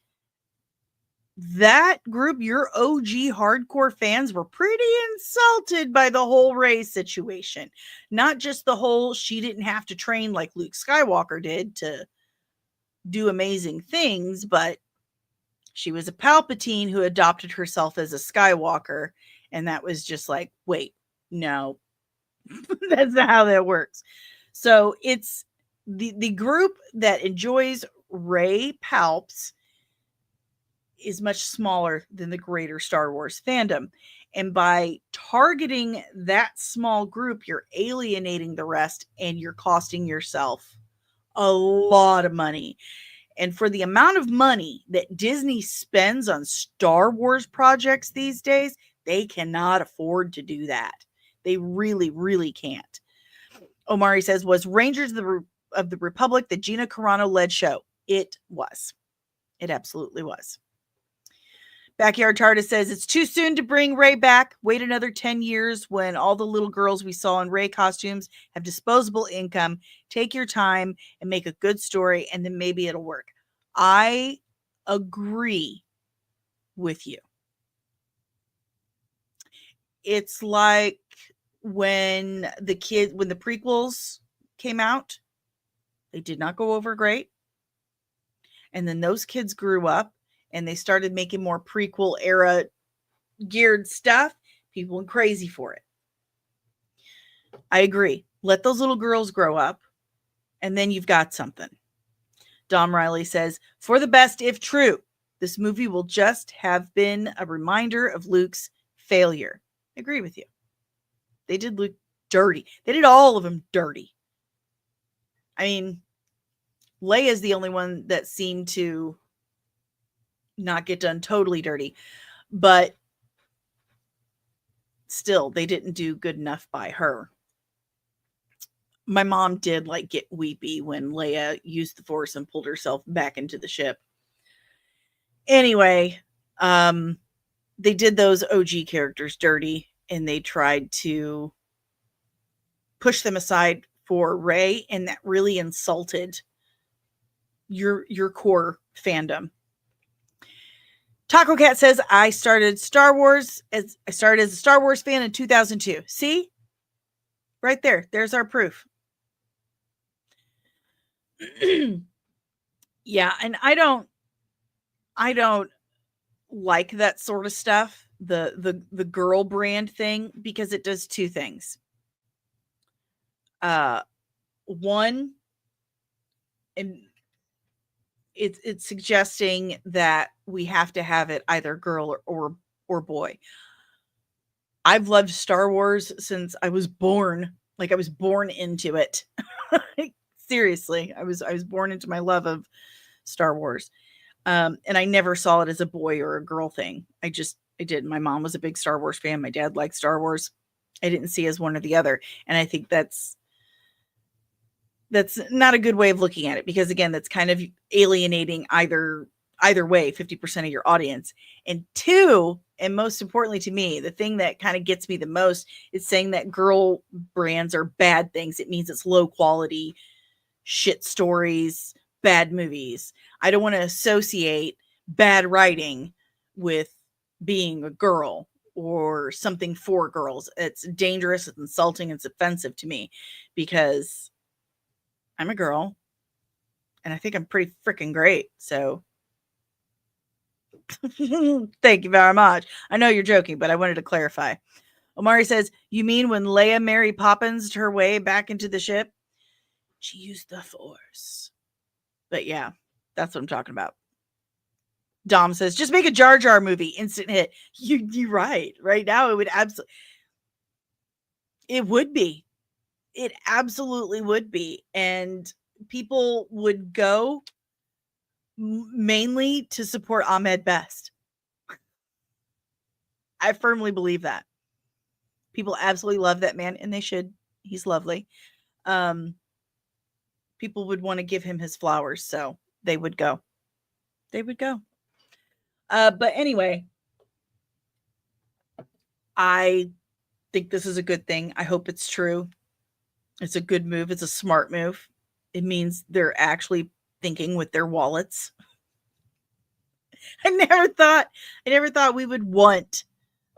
that group, your OG hardcore fans, were pretty insulted by the whole Rey situation. Not just the whole she didn't have to train like Luke Skywalker did to do amazing things, but she was a Palpatine who adopted herself as a Skywalker. And that was just like, wait, no, that's not how that works. So it's the group that enjoys Rey Palps is much smaller than the greater Star Wars fandom. And by targeting that small group, you're alienating the rest and you're costing yourself a lot of money. And for the amount of money that Disney spends on Star Wars projects these days, they cannot afford to do that. They really, really can't. Omari says, was Rangers of the Republic the Gina Carano led show? It was. It absolutely was. Backyard TARDIS says, it's too soon to bring Ray back. Wait another 10 years when all the little girls we saw in Ray costumes have disposable income. Take your time and make a good story, and then maybe it'll work. I agree with you. It's like when the prequels came out, they did not go over great. And then those kids grew up and they started making more prequel era geared stuff. People went crazy for it. I agree. Let those little girls grow up and then you've got something. Dom Riley says, for the best, if true, this movie will just have been a reminder of Luke's failure. I agree with you. They did Luke dirty. They did all of them dirty. I mean, Leia's the only one that seemed to not get done totally dirty, but still, they didn't do good enough by her. My mom did get weepy when Leia used the Force and pulled herself back into the ship. Anyway, they did those OG characters dirty, and they tried to push them aside for Rey, and that really insulted your core fandom. Taco Cat says, I started as a Star Wars fan in 2002. See? Right there. There's our proof. Yeah, and I don't like that sort of stuff, the girl brand thing, because it does two things. One, and it's suggesting that we have to have it either girl or boy. I've loved Star Wars since I was born. I was born into it. Seriously, I was born into my love of Star Wars. And I never saw it as a boy or a girl thing. I did. My mom was a big Star Wars fan. My dad liked Star Wars. I didn't see as one or the other. And I think that's not a good way of looking at it, because again, that's kind of alienating either way, 50% of your audience. And two, and most importantly to me, the thing that kind of gets me the most is saying that girl brands are bad things. It means it's low quality shit stories, bad movies. I don't want to associate bad writing with being a girl or something for girls. It's dangerous, it's insulting, it's offensive to me, because I'm a girl and I think I'm pretty freaking great. So thank you very much. I know you're joking, but I wanted to clarify. Omari says, you mean when Leia Mary Poppins her way back into the ship? She used the Force. But yeah, that's what I'm talking about. Dom says, just make a Jar Jar movie, instant hit. You're right. Right now, it would absolutely. It would be. It absolutely would be. And people would go mainly to support Ahmed Best. I firmly believe that. People absolutely love that man, and they should. He's lovely. People would want to give him his flowers, so they would go. They would go. But anyway, I think this is a good thing. I hope it's true. It's a good move. It's a smart move. It means they're actually thinking with their wallets. I never thought we would want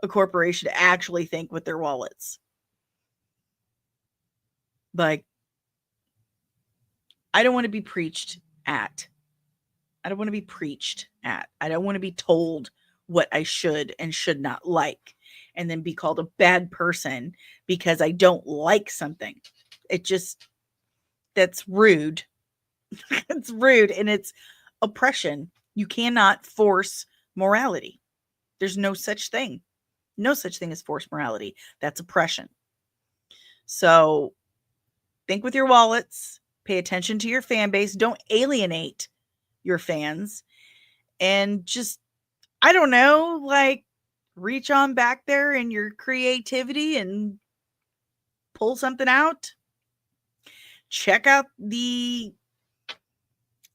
a corporation to actually think with their wallets. I don't want to be preached at. I don't want to be preached at. I don't want to be told what I should and should not like, and then be called a bad person because I don't like something. That's rude. It's rude, and it's oppression. You cannot force morality. There's no such thing. No such thing as forced morality. That's oppression. So think with your wallets. Pay attention to your fan base. Don't alienate your fans. And just, I don't know, reach on back there in your creativity and pull something out. Check out the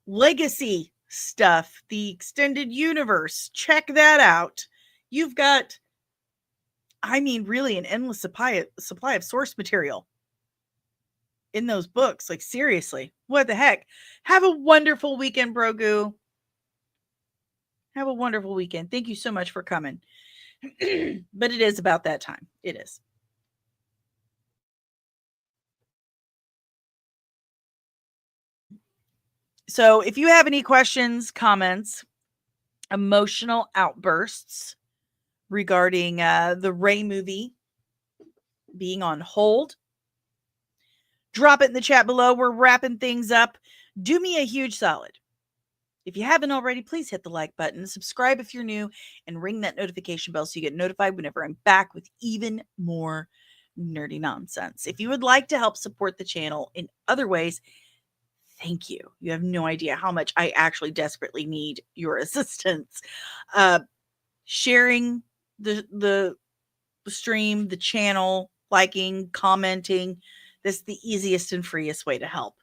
legacy stuff, the extended universe. Check that out. You've got, I mean, really an endless supply of source material in those books. Like, seriously, what the heck? Have a wonderful weekend, Brogu. Have a wonderful weekend. Thank you so much for coming. But it is about that time. It is. So if you have any questions, comments, emotional outbursts regarding the Ray movie being on hold, drop it in the chat below. We're wrapping things up. Do me a huge solid. If you haven't already, please hit the like button, subscribe if you're new, and ring that notification bell so you get notified whenever I'm back with even more nerdy nonsense. If you would like to help support the channel in other ways, thank you. You have no idea how much I actually need your assistance. Sharing the stream, the channel, liking, commenting. That's the easiest and freest way to help.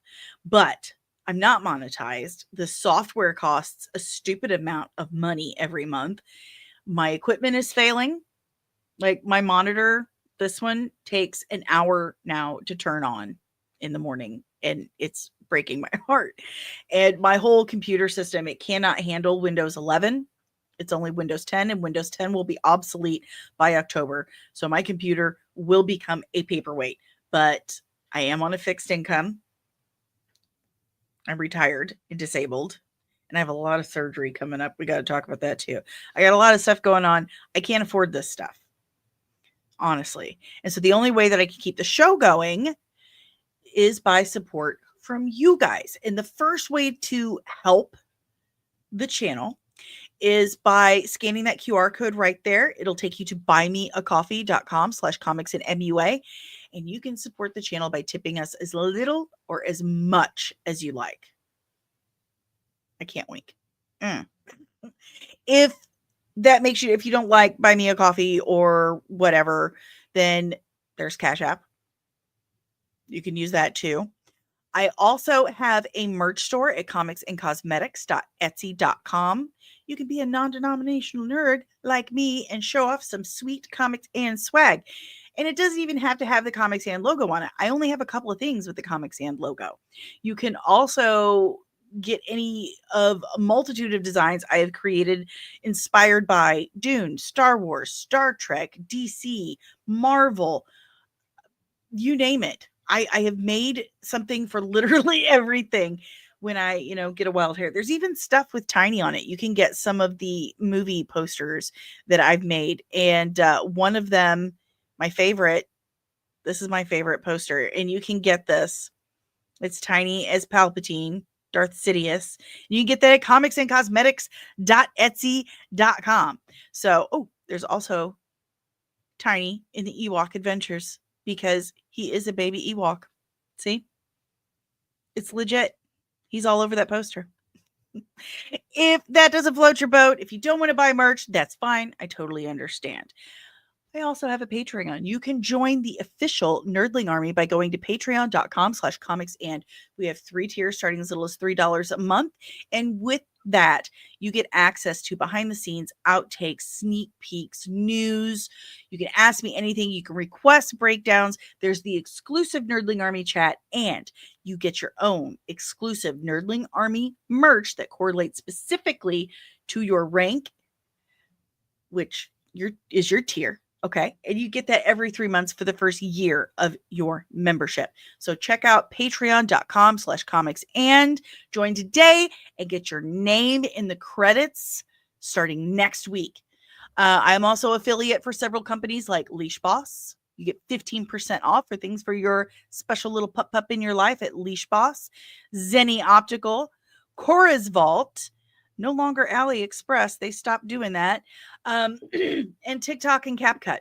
But I'm not monetized. The software costs a stupid amount of money every month. My equipment is failing. Like my monitor, this one takes an hour now to turn on in the morning, and it's breaking my heart. And my whole computer system, it cannot handle Windows 11. It's only Windows 10, and Windows 10 will be obsolete by October. So my computer will become a paperweight, but I am on a fixed income. I'm retired and disabled, and I have a lot of surgery coming up. We got to talk about that too. I got a lot of stuff going on. I can't afford this stuff, honestly. And so the only way that I can keep the show going is by support from you guys. And the first way to help the channel is by scanning that QR code right there. It'll take you to buymeacoffee.com/comicsandmua. And you can support the channel by tipping us as little or as much as you like. I can't wink. If that makes you, if you don't like Buy Me a Coffee or whatever, then there's Cash App. You can use that too. I also have a merch store at comicsandcosmetics.etsy.com. You can be a non-denominational nerd like me and show off some sweet comics and swag. And it doesn't even have to have the Comics and logo on it. I only have a couple of things with the Comics and logo. You can also get any of a multitude of designs I have created inspired by Dune, Star Wars, Star Trek, DC, Marvel, you name it. I have made something for literally everything when I, get a wild hair. There's even stuff with Tiny on it. You can get some of the movie posters that I've made. And one of them, my favorite, this is my favorite poster. And you can get this. It's Tiny as Palpatine, Darth Sidious. You can get that at comicsandcosmetics.etsy.com. So, there's also Tiny in the Ewok Adventures, because he is a baby Ewok. See? It's legit. He's all over that poster. If that doesn't float your boat, if you don't want to buy merch, that's fine. I totally understand. I also have a Patreon. You can join the official Nerdling Army by going to patreon.com/comics. And we have 3 tiers starting as little as $3 a month. And with that, you get access to behind the scenes outtakes, sneak peeks, news. You can ask me anything. You can request breakdowns. There's the exclusive Nerdling Army chat, and you get your own exclusive Nerdling Army merch that correlates specifically to your rank, which is your tier. Okay. And you get that every 3 months for the first year of your membership. So check out patreon.com/comics and join today and get your name in the credits starting next week. I'm also affiliate for several companies like Leash Boss. You get 15% off for things for your special little pup in your life at Leash Boss. Zenny Optical, Cora's Vault, no longer AliExpress. They stopped doing that. And TikTok and CapCut.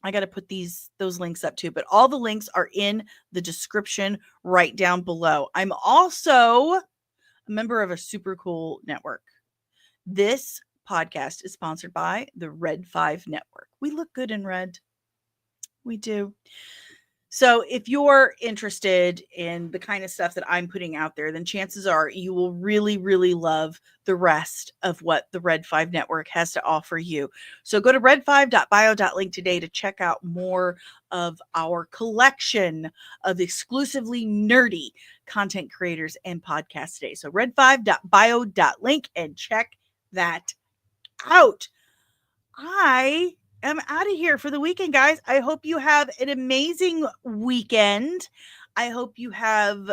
I got to put those links up too, but all the links are in the description right down below. I'm also a member of a super cool network. This podcast is sponsored by the Red 5 Network. We look good in red. We do. So if you're interested in the kind of stuff that I'm putting out there, then chances are you will really, really love the rest of what the Red 5 Network has to offer you. So go to red5.bio.link today to check out more of our collection of exclusively nerdy content creators and podcasts today. So red5.bio.link and check that out. I am out of here for the weekend, guys. I hope you have an amazing weekend. I hope you have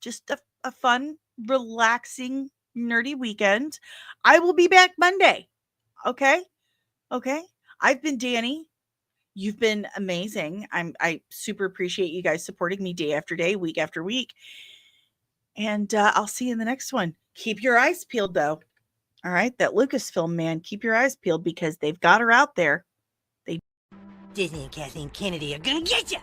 just a fun, relaxing, nerdy weekend. I will be back Monday. Okay? I've been Danny. You've been amazing. I super appreciate you guys supporting me day after day, week after week. And I'll see you in the next one. Keep your eyes peeled, though. All right, that Lucasfilm, man, keep your eyes peeled because they've got her out there. Disney and Kathleen Kennedy are gonna get you!